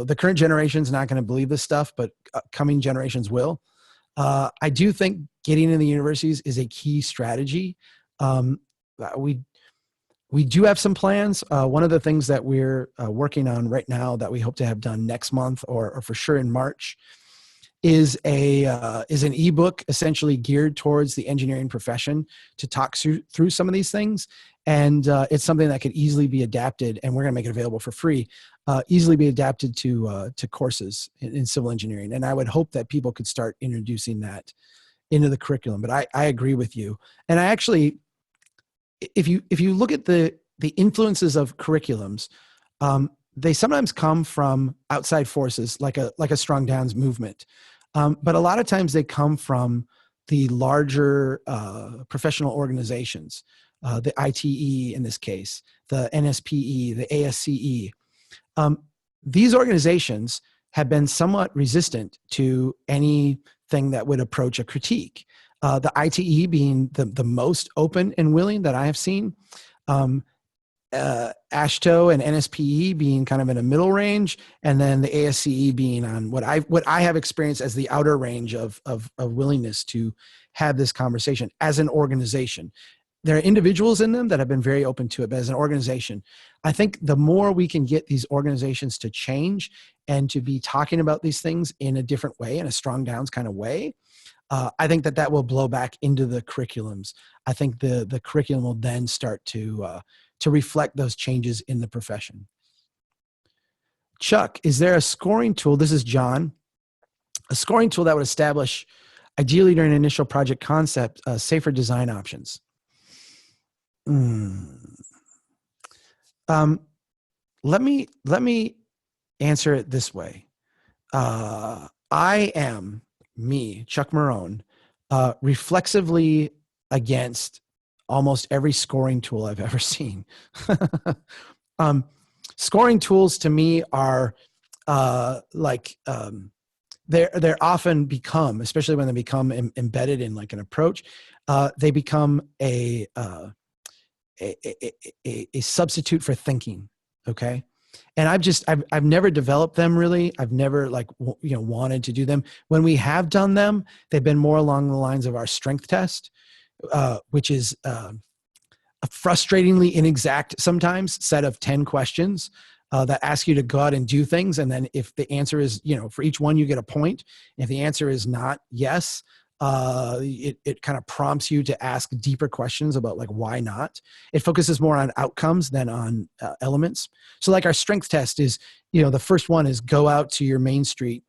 the current generation's not going to believe this stuff, but coming generations will. I do think getting in the universities is a key strategy. We do have some plans. One of the things that we're working on right now that we hope to have done next month or for sure in March is an ebook essentially geared towards the engineering profession to talk through some of these things. And it's something that could easily be adapted, and we're going to make it available for free, easily be adapted to courses in civil engineering. And I would hope that people could start introducing that into the curriculum. But I agree with you. And I actually, if you look at the influences of curriculums, they sometimes come from outside forces, like a Strong Towns movement. But a lot of times they come from the larger professional organizations, the ITE in this case, the NSPE, the ASCE. These organizations have been somewhat resistant to anything that would approach a critique. The ITE being the most open and willing that I have seen. AASHTO and NSPE being kind of in a middle range, and then the ASCE being on what I have experienced as the outer range of willingness to have this conversation as an organization. There are individuals in them that have been very open to it, but as an organization, I think the more we can get these organizations to change and to be talking about these things in a different way, in a Strong Towns kind of way, I think that will blow back into the curriculums. I think the curriculum will then start to reflect those changes in the profession. Chuck, is there a scoring tool? This is John. A scoring tool that would establish, ideally during initial project concept, safer design options. Let me answer it this way. I am, me, Chuck Marohn, reflexively against almost every scoring tool I've ever seen. Scoring tools to me are they're often become, especially when they become embedded in like an approach, they become a substitute for thinking. Okay. And I've never developed them really. I've never like, wanted to do them. When we have done them, they've been more along the lines of our strength test, which is a frustratingly inexact sometimes set of 10 questions that ask you to go out and do things. And then if the answer is, for each one, you get a point. If the answer is not yes, it kind of prompts you to ask deeper questions about like, why not? It focuses more on outcomes than on elements. So like our strength test is, the first one is go out to your main street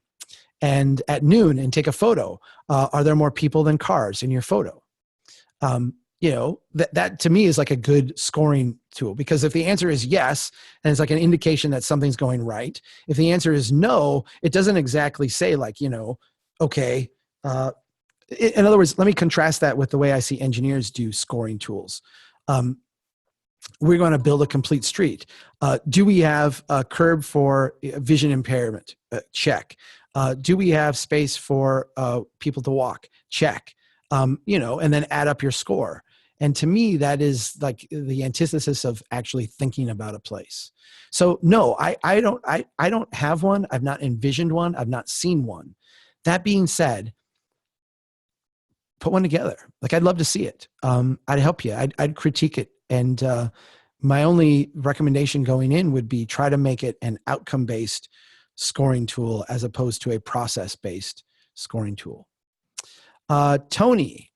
and at noon and take a photo. Are there more people than cars in your photo? That to me is like a good scoring tool, because if the answer is yes, then it's like an indication that something's going right. If the answer is no, it doesn't exactly say like, okay. In other words, let me contrast that with the way I see engineers do scoring tools. We're going to build a complete street. Do we have a curb for vision impairment? Check. Do we have space for people to walk? Check. And then add up your score. And to me, that is like the antithesis of actually thinking about a place. So no, I don't have one. I've not envisioned one. I've not seen one. That being said, put one together. Like, I'd love to see it. I'd help you. I'd critique it. And my only recommendation going in would be try to make it an outcome-based scoring tool as opposed to a process-based scoring tool. Tony,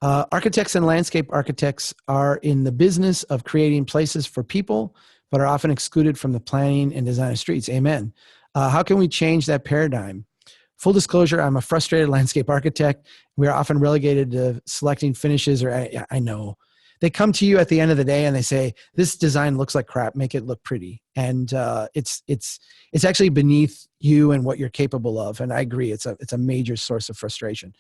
architects and landscape architects are in the business of creating places for people, but are often excluded from the planning and design of streets. Amen. How can we change that paradigm? Full disclosure, I'm a frustrated landscape architect. We are often relegated to selecting finishes, or I know. They come to you at the end of the day and they say, this design looks like crap, make it look pretty. And it's actually beneath you and what you're capable of. And I agree, it's a major source of frustration.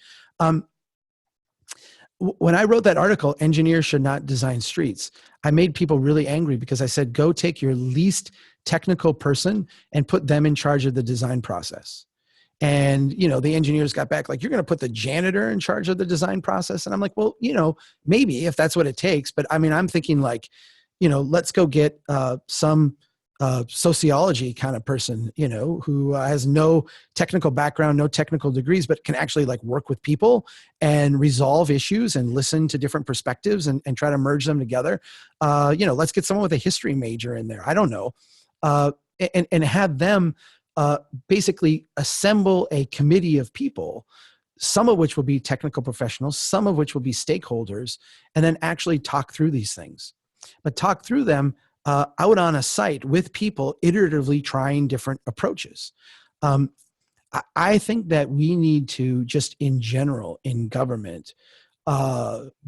When I wrote that article, engineers should not design streets, I made people really angry because I said, go take your least technical person and put them in charge of the design process. And, the engineers got back like, you're going to put the janitor in charge of the design process. And I'm like, well, maybe if that's what it takes. But I mean, I'm thinking like, let's go get some sociology kind of person, who has no technical background, no technical degrees, but can actually like work with people and resolve issues and listen to different perspectives and try to merge them together. Let's get someone with a history major in there. I don't know. And have them basically assemble a committee of people, some of which will be technical professionals, some of which will be stakeholders, and then actually talk through these things. But talk through them out on a site with people iteratively trying different approaches. I think that we need to just in general in government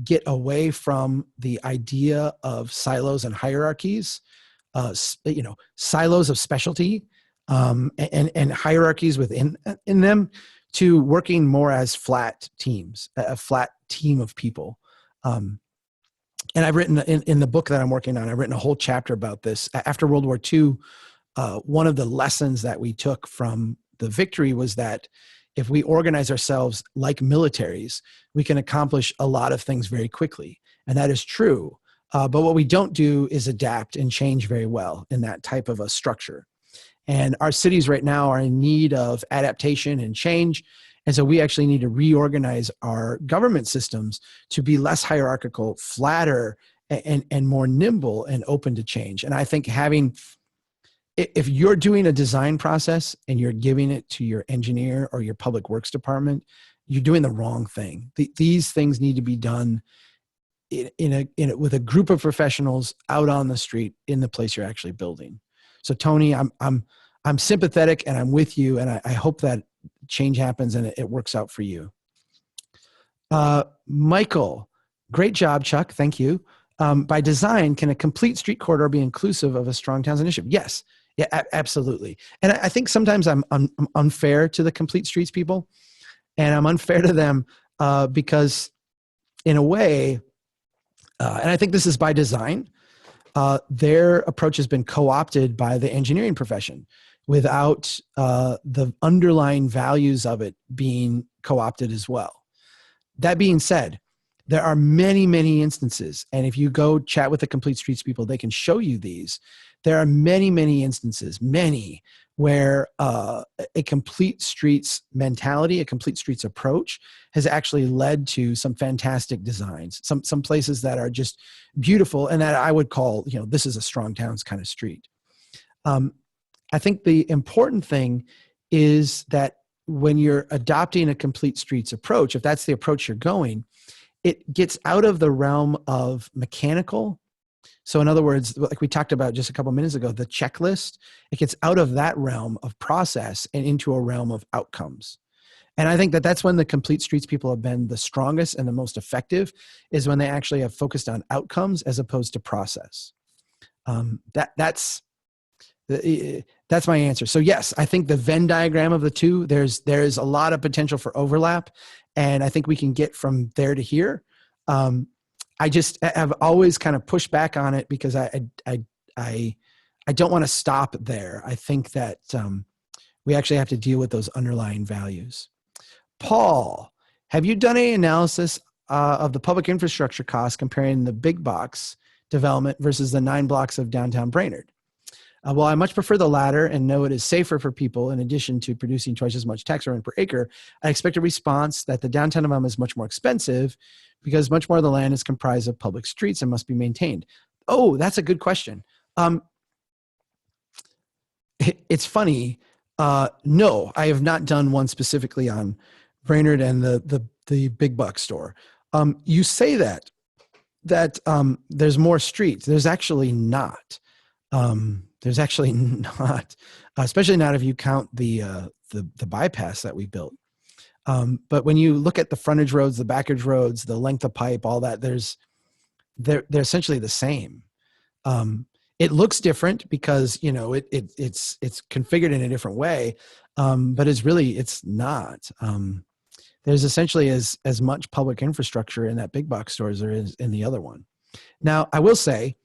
get away from the idea of silos and hierarchies, silos of specialty, and hierarchies within them, to working more as flat teams, a flat team of people. And I've written in the book that I'm working on, I've written a whole chapter about this. After World War II, one of the lessons that we took from the victory was that if we organize ourselves like militaries, we can accomplish a lot of things very quickly. And that is true. But what we don't do is adapt and change very well in that type of a structure. And our cities right now are in need of adaptation and change. And so we actually need to reorganize our government systems to be less hierarchical, flatter, and more nimble and open to change. And I think if you're doing a design process and you're giving it to your engineer or your public works department, you're doing the wrong thing. These things need to be done with a group of professionals out on the street in the place you're actually building. So Tony, I'm sympathetic and I'm with you, and I hope that change happens and it works out for you. Michael, great job, Chuck. Thank you. By design, can a complete street corridor be inclusive of a strong towns initiative? Yes. Yeah, absolutely. And I think sometimes I'm unfair to the complete streets people, and I'm unfair to them because in a way, and I think this is by design, their approach has been co-opted by the engineering profession without the underlying values of it being co-opted as well. That being said, There are many, many instances. And if you go chat with the Complete Streets people, they can show you these. There are many, many instances, many, where a complete streets mentality, a complete streets approach has actually led to some fantastic designs, some places that are just beautiful and that I would call, this is a strong towns kind of street. I think the important thing is that when you're adopting a complete streets approach, if that's the approach you're going, it gets out of the realm of mechanical. So in other words, like we talked about just a couple minutes ago, the checklist, it gets out of that realm of process and into a realm of outcomes. And I think that that's when the complete streets people have been the strongest and the most effective, is when they actually have focused on outcomes as opposed to process. That's my answer. So yes, I think the Venn diagram of the two, there's a lot of potential for overlap, and I think we can get from there to here. I just have always kind of pushed back on it because I don't want to stop there. I think that we actually have to deal with those underlying values. Paul, have you done any analysis of the public infrastructure costs comparing the big box development versus the 9 blocks of downtown Brainerd? Well, I much prefer the latter and know it is safer for people. In addition to producing twice as much tax revenue per acre, I expect a response that the downtown development is much more expensive because much more of the land is comprised of public streets and must be maintained. Oh, that's a good question. It's funny. No, I have not done one specifically on Brainerd and the big buck store. You say that there's more streets. There's actually not. There's actually not, especially not if you count the bypass that we built. But when you look at the frontage roads, the backage roads, the length of pipe, all that, they're essentially the same. It looks different because it's configured in a different way, but it's not. There's essentially as much public infrastructure in that big box store as there is in the other one. Now, I will say,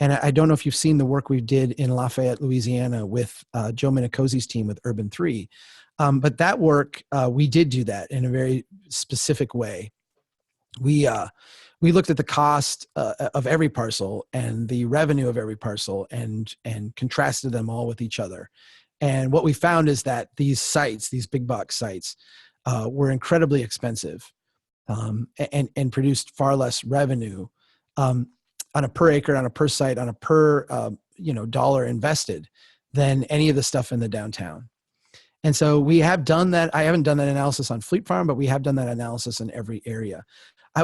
and I don't know if you've seen the work we did in Lafayette, Louisiana with Joe Minicosi's team with Urban 3. But that work, we did do that in a very specific way. We looked at the cost of every parcel and the revenue of every parcel and contrasted them all with each other. And what we found is that these sites, these big box sites, were incredibly expensive and produced far less revenue on a per acre, on a per site, on a per dollar invested than any of the stuff in the downtown. And so we have done that. I haven't done that analysis on Fleet Farm, but we have done that analysis in every area.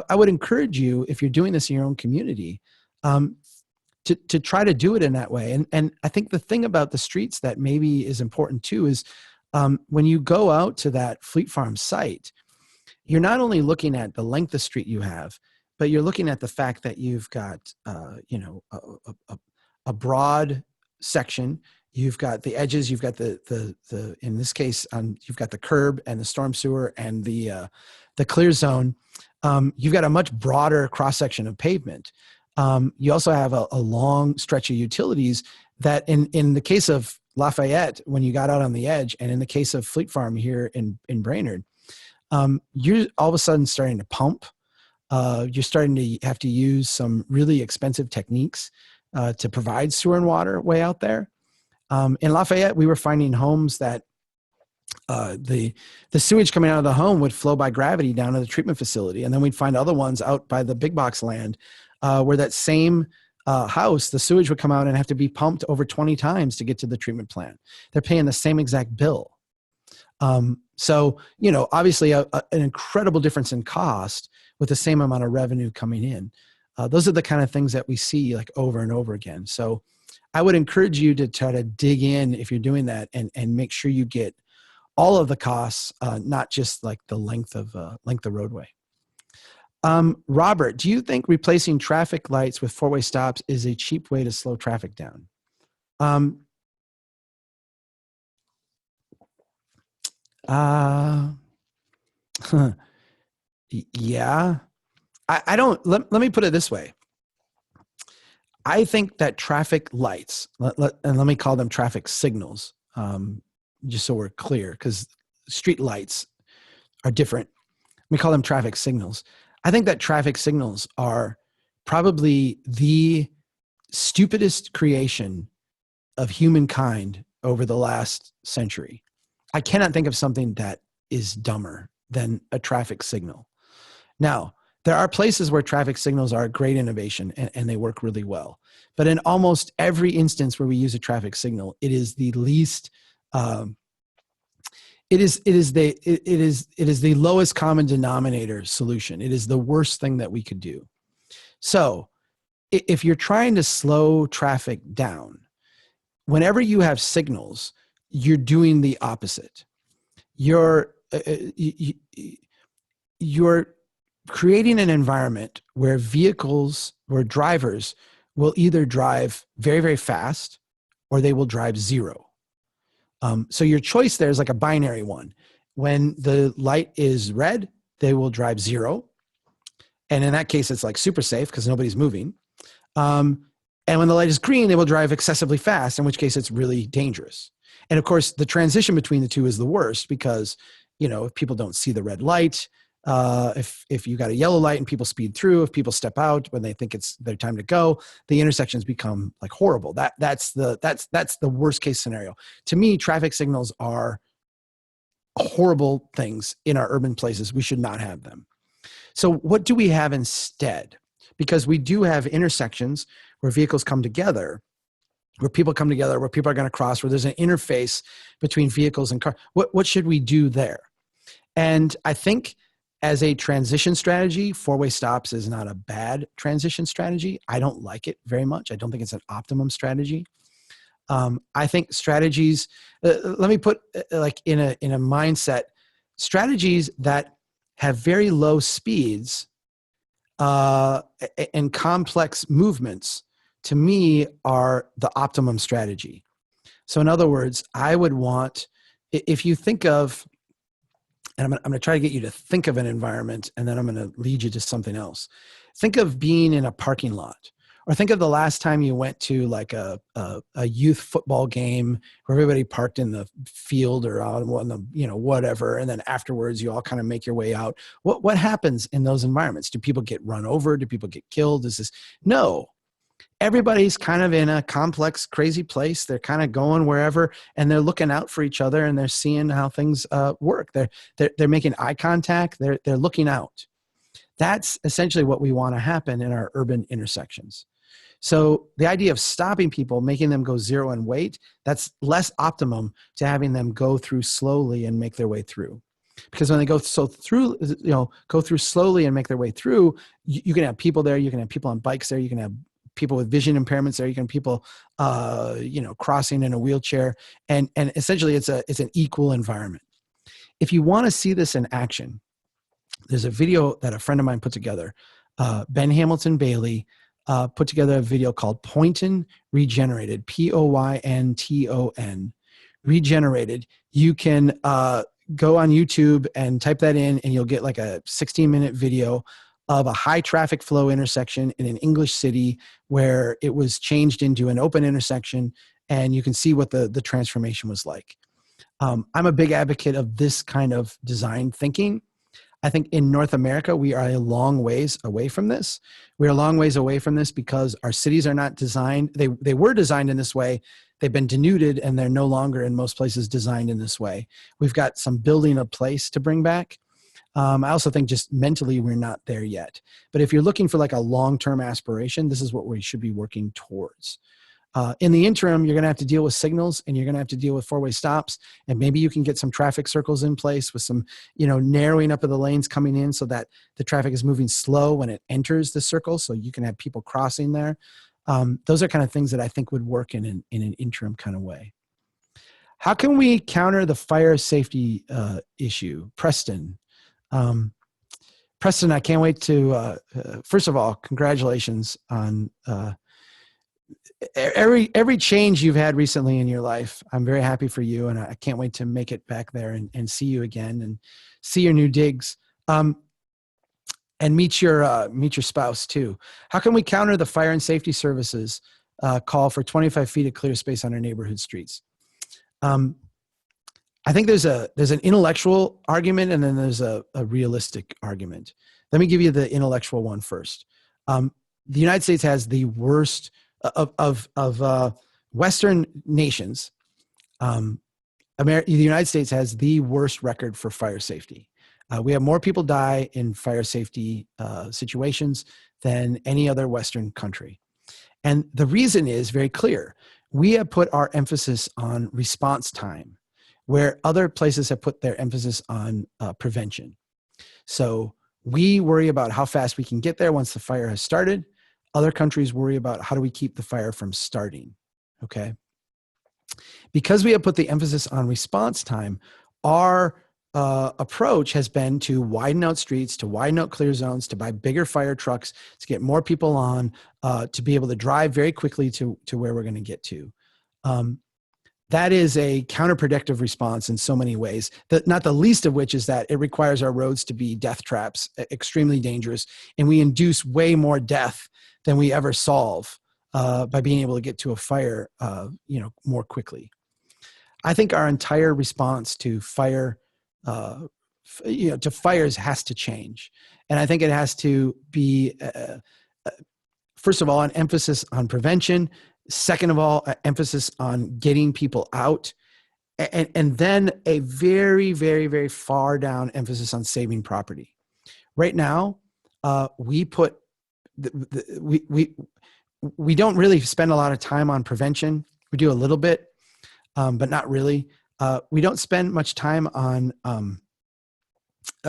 I would encourage you, if you're doing this in your own community, to try to do it in that way. And I think the thing about the streets that maybe is important too is when you go out to that Fleet Farm site, you're not only looking at the length of street you have, but you're looking at the fact that you've got, a broad section. You've got the edges. You've got the in this case, you've got the curb and the storm sewer and the clear zone. You've got a much broader cross section of pavement. You also have a long stretch of utilities that, in the case of Lafayette, when you got out on the edge, and in the case of Fleet Farm here in Brainerd, you're all of a sudden starting to pump. You're starting to have to use some really expensive techniques to provide sewer and water way out there. In Lafayette, we were finding homes that the sewage coming out of the home would flow by gravity down to the treatment facility. And then we'd find other ones out by the big box land where that same house, the sewage would come out and have to be pumped over 20 times to get to the treatment plant. They're paying the same exact bill. So, obviously an incredible difference in cost with the same amount of revenue coming in. Those are the kind of things that we see like over and over again. So I would encourage you to try to dig in if you're doing that and make sure you get all of the costs, not just like the length of roadway. Robert, do you think replacing traffic lights with four-way stops is a cheap way to slow traffic down? Yeah. I don't, let me put it this way. I think that traffic lights, and let me call them traffic signals, just so we're clear, because street lights are different. We call them traffic signals. I think that traffic signals are probably the stupidest creation of humankind over the last century. I cannot think of something that is dumber than a traffic signal. Now, there are places where traffic signals are a great innovation and they work really well. But in almost every instance where we use a traffic signal, it is the least, it is the lowest common denominator solution. It is the worst thing that we could do. So if you're trying to slow traffic down, whenever you have signals, you're doing the opposite. You're creating an environment where drivers will either drive very, very fast or they will drive zero. So your choice there is like a binary one. When the light is red, they will drive zero. And in that case, it's like super safe because nobody's moving. And when the light is green, they will drive excessively fast, in which case it's really dangerous. And of course, the transition between the two is the worst because, if people don't see the red light, if you got a yellow light and people speed through, if people step out when they think it's their time to go, the intersections become like horrible. That's the worst case scenario. To me, traffic signals are horrible things in our urban places. We should not have them. So what do we have instead? Because we do have intersections where vehicles come together, where people come together, where people are going to cross, where there's an interface between vehicles and cars. What should we do there? And I think as a transition strategy, four-way stops is not a bad transition strategy. I don't like it very much. I don't think it's an optimum strategy. I think strategies, let me put like in a mindset, strategies that have very low speeds and complex movements, to me, are the optimum strategy. So in other words, I would want, if you think of, and I'm going to try to get you to think of an environment, and then I'm going to lead you to something else. Think of being in a parking lot, or think of the last time you went to like a youth football game where everybody parked in the field or on the, whatever. And then afterwards you all kind of make your way out. What happens in those environments? Do people get run over? Do people get killed? No. Everybody's kind of in a complex, crazy place. They're kind of going wherever, and they're looking out for each other, and they're seeing how things work. They're making eye contact. They're looking out. That's essentially what we want to happen in our urban intersections. So the idea of stopping people, making them go zero and wait, that's less optimum to having them go through slowly and make their way through. Because when they go through slowly and make their way through, you can have people there, you can have people on bikes there, you can have people with vision impairments there, you can have people crossing in a wheelchair, and essentially it's an equal environment. If you want to see this in action, there's a video that a friend of mine put together. Ben Hamilton Bailey put together a video called Poynton Regenerated, Poynton Regenerated. You can go on YouTube and type that in, and you'll get like a 16-minute video of a high traffic flow intersection in an English city where it was changed into an open intersection, and you can see what the transformation was like. I'm a big advocate of this kind of design thinking. I think in North America, we are a long ways away from this. We're a long ways away from this because our cities are not designed. They were designed in this way. They've been denuded, and they're no longer in most places designed in this way. We've got some building a place to bring back. I also think just mentally, we're not there yet. But if you're looking for like a long-term aspiration, this is what we should be working towards. In the interim, you're going to have to deal with signals, and you're going to have to deal with four-way stops, and maybe you can get some traffic circles in place with some, narrowing up of the lanes coming in so that the traffic is moving slow when it enters the circle, so you can have people crossing there. Those are kind of things that I think would work in an interim kind of way. How can we counter the fire safety issue? Preston, I can't wait to, first of all, congratulations on every change you've had recently in your life. I'm very happy for you, and I can't wait to make it back there and see you again and see your new digs, and meet your spouse too. How can we counter the fire and safety services call for 25 feet of clear space on our neighborhood streets? I think there's an intellectual argument, and then there's a realistic argument. Let me give you the intellectual one first. The United States has the worst of Western nations. The United States has the worst record for fire safety. We have more people die in fire safety situations than any other Western country. And the reason is very clear. We have put our emphasis on response time, where other places have put their emphasis on prevention. So we worry about how fast we can get there once the fire has started. Other countries worry about how do we keep the fire from starting, okay? Because we have put the emphasis on response time, our approach has been to widen out streets, to widen out clear zones, to buy bigger fire trucks, to get more people on, to be able to drive very quickly to where we're going to get to. That is a counterproductive response in so many ways, not the least of which is that it requires our roads to be death traps, extremely dangerous, and we induce way more death than we ever solve by being able to get to a fire more quickly. I think our entire response to fire, to fires has to change. And I think it has to be, first of all, an emphasis on prevention. Second of all, an emphasis on getting people out. And then a very, very, very far down emphasis on saving property. Right now, we put, we don't really spend a lot of time on prevention. We do a little bit, but not really. We don't spend much time on,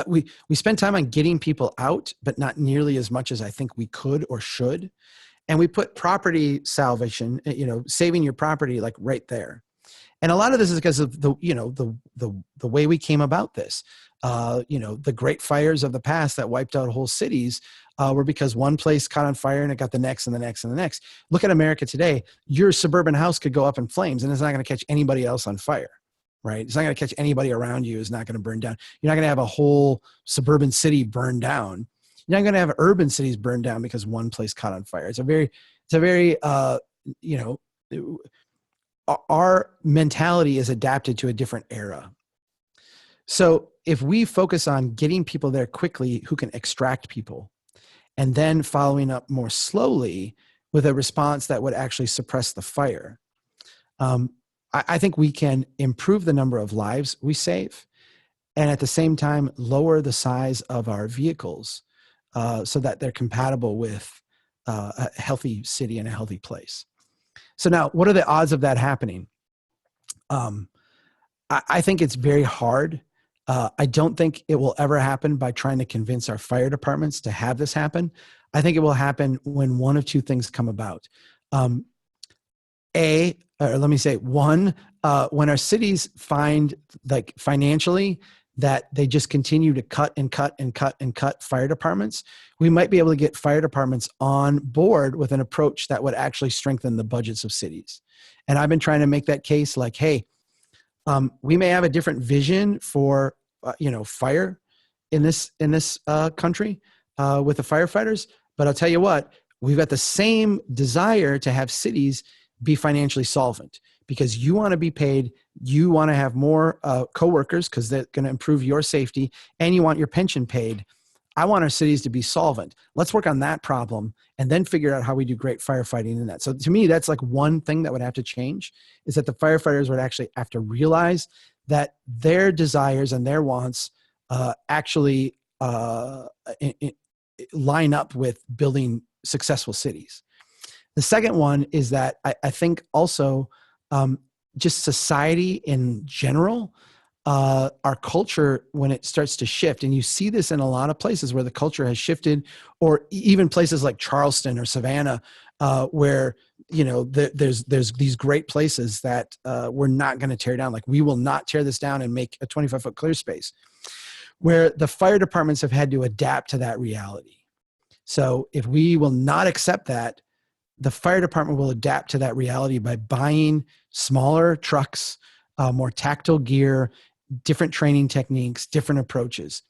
we spend time on getting people out, but not nearly as much as I think we could or should. And we put property salvation, saving your property like right there. And a lot of this is because of the way we came about this. The great fires of the past that wiped out whole cities were because one place caught on fire and it got the next and the next and the next. Look at America today. Your suburban house could go up in flames and it's not going to catch anybody else on fire, right? It's not going to catch anybody around you. It's not going to burn down. You're not going to have a whole suburban city burn down. You're not going to have urban cities burn down because one place caught on fire. It's a very our mentality is adapted to a different era. So if we focus on getting people there quickly who can extract people, and then following up more slowly with a response that would actually suppress the fire, I think we can improve the number of lives we save, and at the same time lower the size of our vehicles so that they're compatible with a healthy city and a healthy place. So now, what are the odds of that happening? I think it's very hard. I don't think it will ever happen by trying to convince our fire departments to have this happen. I think it will happen when one of two things come about. When our cities find, like, financially that they just continue to cut and cut and cut and cut fire departments, we might be able to get fire departments on board with an approach that would actually strengthen the budgets of cities. And I've been trying to make that case, like, hey, we may have a different vision for fire in this country with the firefighters, but I'll tell you what, we've got the same desire to have cities be financially solvent, because you want to be paid, you want to have more coworkers because they're going to improve your safety, and you want your pension paid. I want our cities to be solvent. Let's work on that problem and then figure out how we do great firefighting in that. So to me, that's like one thing that would have to change, is that the firefighters would actually have to realize that their desires and their wants actually line up with building successful cities. The second one is that I think also just society in general, our culture, when it starts to shift, and you see this in a lot of places where the culture has shifted, or even places like Charleston or Savannah, where there's these great places that we're not going to tear down. Like, we will not tear this down and make a 25-foot clear space, where the fire departments have had to adapt to that reality. So if we will not accept that, the fire department will adapt to that reality by buying smaller trucks, more tactile gear, different training techniques, different approaches.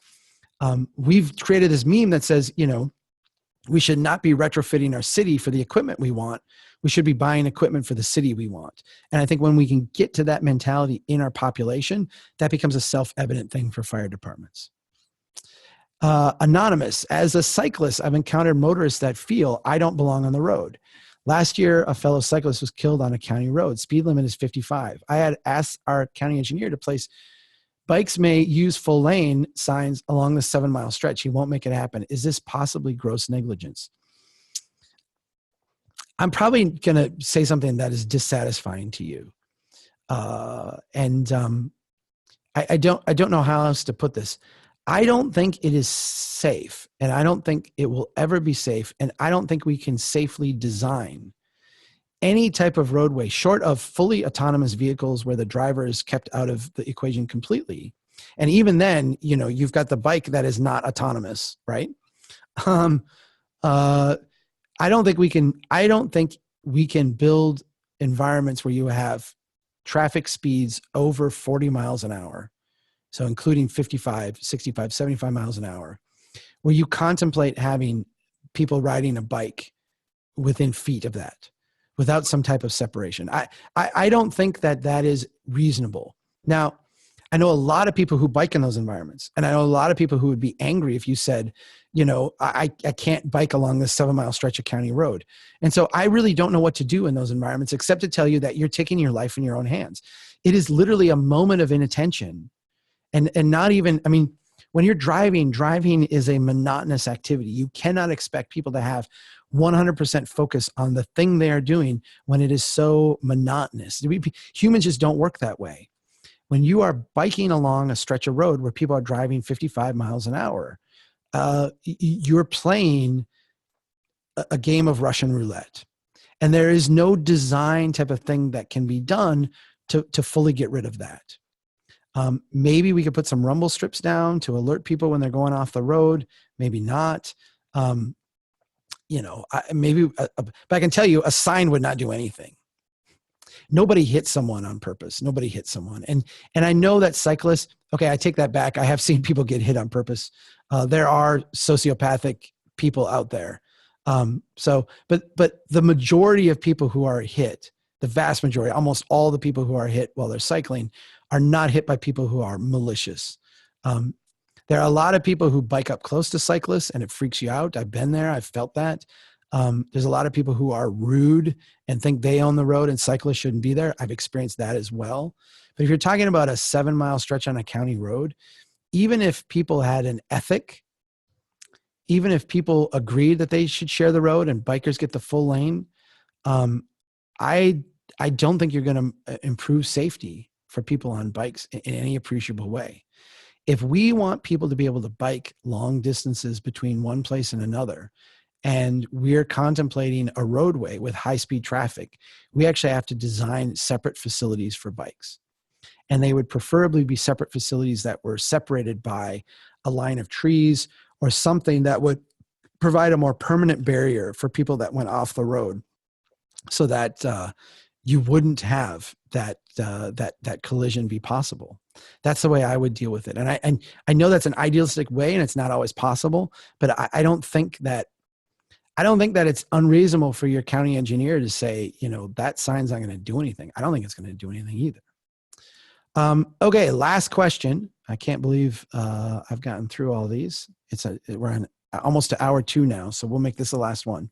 We've created this meme that says, we should not be retrofitting our city for the equipment we want. We should be buying equipment for the city we want. And I think when we can get to that mentality in our population, that becomes a self-evident thing for fire departments. Anonymous, as a cyclist, I've encountered motorists that feel I don't belong on the road. Last year, a fellow cyclist was killed on a county road. Speed limit is 55. I had asked our county engineer to place bikes may use full lane signs along the 7-mile stretch. He won't make it happen. Is this possibly gross negligence? I'm probably going to say something that is dissatisfying to you. I don't know how else to put this. I don't think it is safe, and I don't think it will ever be safe, and I don't think we can safely design any type of roadway short of fully autonomous vehicles where the driver is kept out of the equation completely. And even then, you know, you've got the bike that is not autonomous, right? I don't think we can build environments where you have traffic speeds over 40 miles an hour. So including 55, 65, 75 miles an hour, where you contemplate having people riding a bike within feet of that without some type of separation. I don't think that is reasonable. Now, I know a lot of people who bike in those environments, and I know a lot of people who would be angry if you said, you know, I can't bike along this 7-mile stretch of county road. And so I really don't know what to do in those environments, except to tell you that you're taking your life in your own hands. It is literally a moment of inattention. And not even, I mean, when you're driving is a monotonous activity. You cannot expect people to have 100% focus on the thing they are doing when it is so monotonous. Humans just don't work that way. When you are biking along a stretch of road where people are driving 55 miles an hour, you're playing a game of Russian roulette. And there is no design type of thing that can be done to fully get rid of that. Maybe we could put some rumble strips down to alert people when they're going off the road. Maybe not. You know, but I can tell you a sign would not do anything. Nobody hits someone on purpose. Nobody hits someone. And I know that cyclists, okay, I take that back. I have seen people get hit on purpose. There are sociopathic people out there. But the majority of people who are hit, the vast majority, almost all the people who are hit while they're cycling are not hit by people who are malicious. There are a lot of people who bike up close to cyclists and it freaks you out. I've been there. I've felt that. There's a lot of people who are rude and think they own the road and cyclists shouldn't be there. I've experienced that as well. But if you're talking about a 7-mile stretch on a county road, even if people had an ethic, even if people agreed that they should share the road and bikers get the full lane, I don't think you're going to improve safety for people on bikes in any appreciable way. If we want people to be able to bike long distances between one place and another, and we're contemplating a roadway with high-speed traffic, we actually have to design separate facilities for bikes. And they would preferably be separate facilities that were separated by a line of trees or something that would provide a more permanent barrier for people that went off the road, so that you wouldn't have that collision be possible. That's the way I would deal with it. And I know that's an idealistic way and it's not always possible, but I don't think that it's unreasonable for your county engineer to say, you know, that sign's not going to do anything. I don't think it's going to do anything either. Okay, last question. I can't believe I've gotten through all these. We're on almost to hour 2 now, so we'll make this the last one.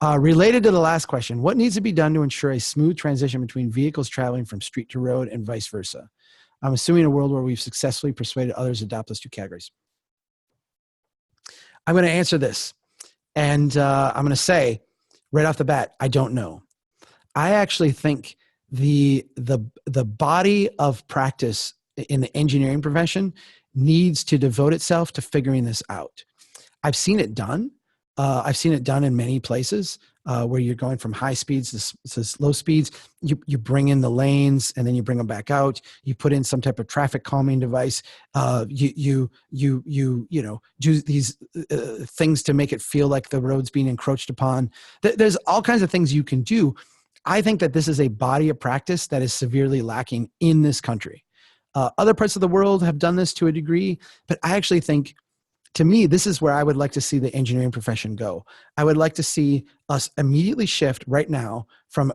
Related to the last question, what needs to be done to ensure a smooth transition between vehicles traveling from street to road and vice versa? I'm assuming a world where we've successfully persuaded others to adopt those 2 categories. I'm going to answer this, and I'm going to say right off the bat, I don't know. I actually think the body of practice in the engineering profession needs to devote itself to figuring this out. I've seen it done. I've seen it done in many places where you're going from high speeds to low speeds. You bring in the lanes and then you bring them back out. You put in some type of traffic calming device. You know, do these things to make it feel like the road's being encroached upon. There's all kinds of things you can do. I think that this is a body of practice that is severely lacking in this country. Other parts of the world have done this to a degree, but I actually think to me, this is where I would like to see the engineering profession go. I would like to see us immediately shift right now from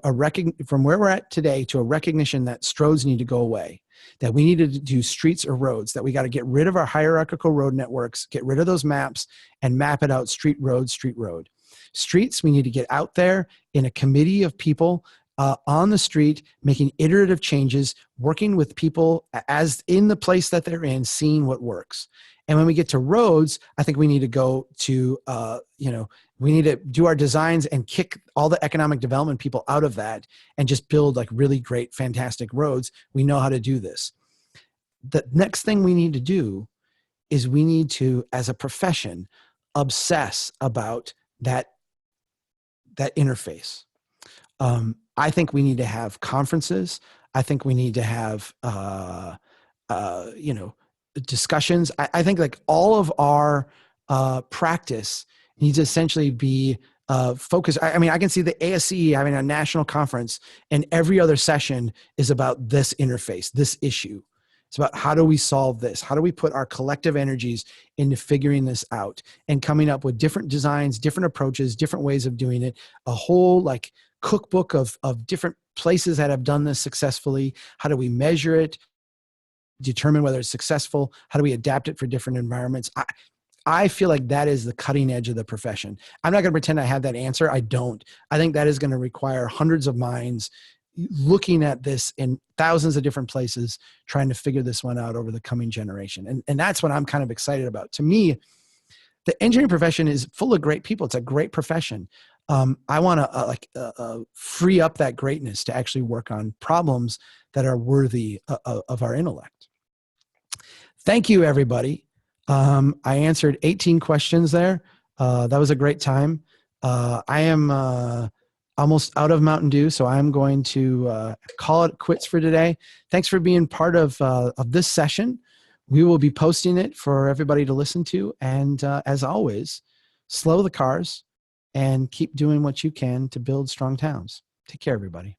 from where we're at today to a recognition that stroads need to go away, that we need to do streets or roads, that we got to get rid of our hierarchical road networks, get rid of those maps, and map it out street, road, street, road. Streets, we need to get out there in a committee of people on the street, making iterative changes, working with people as in the place that they're in, seeing what works. And when we get to roads, I think we need to go to, we need to do our designs and kick all the economic development people out of that and just build like really great, fantastic roads. We know how to do this. The next thing we need to do is we need to, as a profession, obsess about that interface. I think we need to have conferences. I think we need to have, discussions. I think like all of our practice needs to essentially be focused. I mean, I can see the ASCE having a national conference and every other session is about this interface, this issue. It's about how do we solve this? How do we put our collective energies into figuring this out and coming up with different designs, different approaches, different ways of doing it, a whole like cookbook of different places that have done this successfully. How do we measure it? Determine whether it's successful? How do we adapt it for different environments? I feel like that is the cutting edge of the profession. I'm not going to pretend I have that answer. I don't. I think that is going to require hundreds of minds looking at this in thousands of different places, trying to figure this one out over the coming generation. And that's what I'm kind of excited about. To me, the engineering profession is full of great people. It's a great profession. I want to free up that greatness to actually work on problems that are worthy of our intellect. Thank you, everybody. I answered 18 questions there. That was a great time. I am almost out of Mountain Dew, so I'm going to call it quits for today. Thanks for being part of this session. We will be posting it for everybody to listen to. And as always, slow the cars and keep doing what you can to build strong towns. Take care, everybody.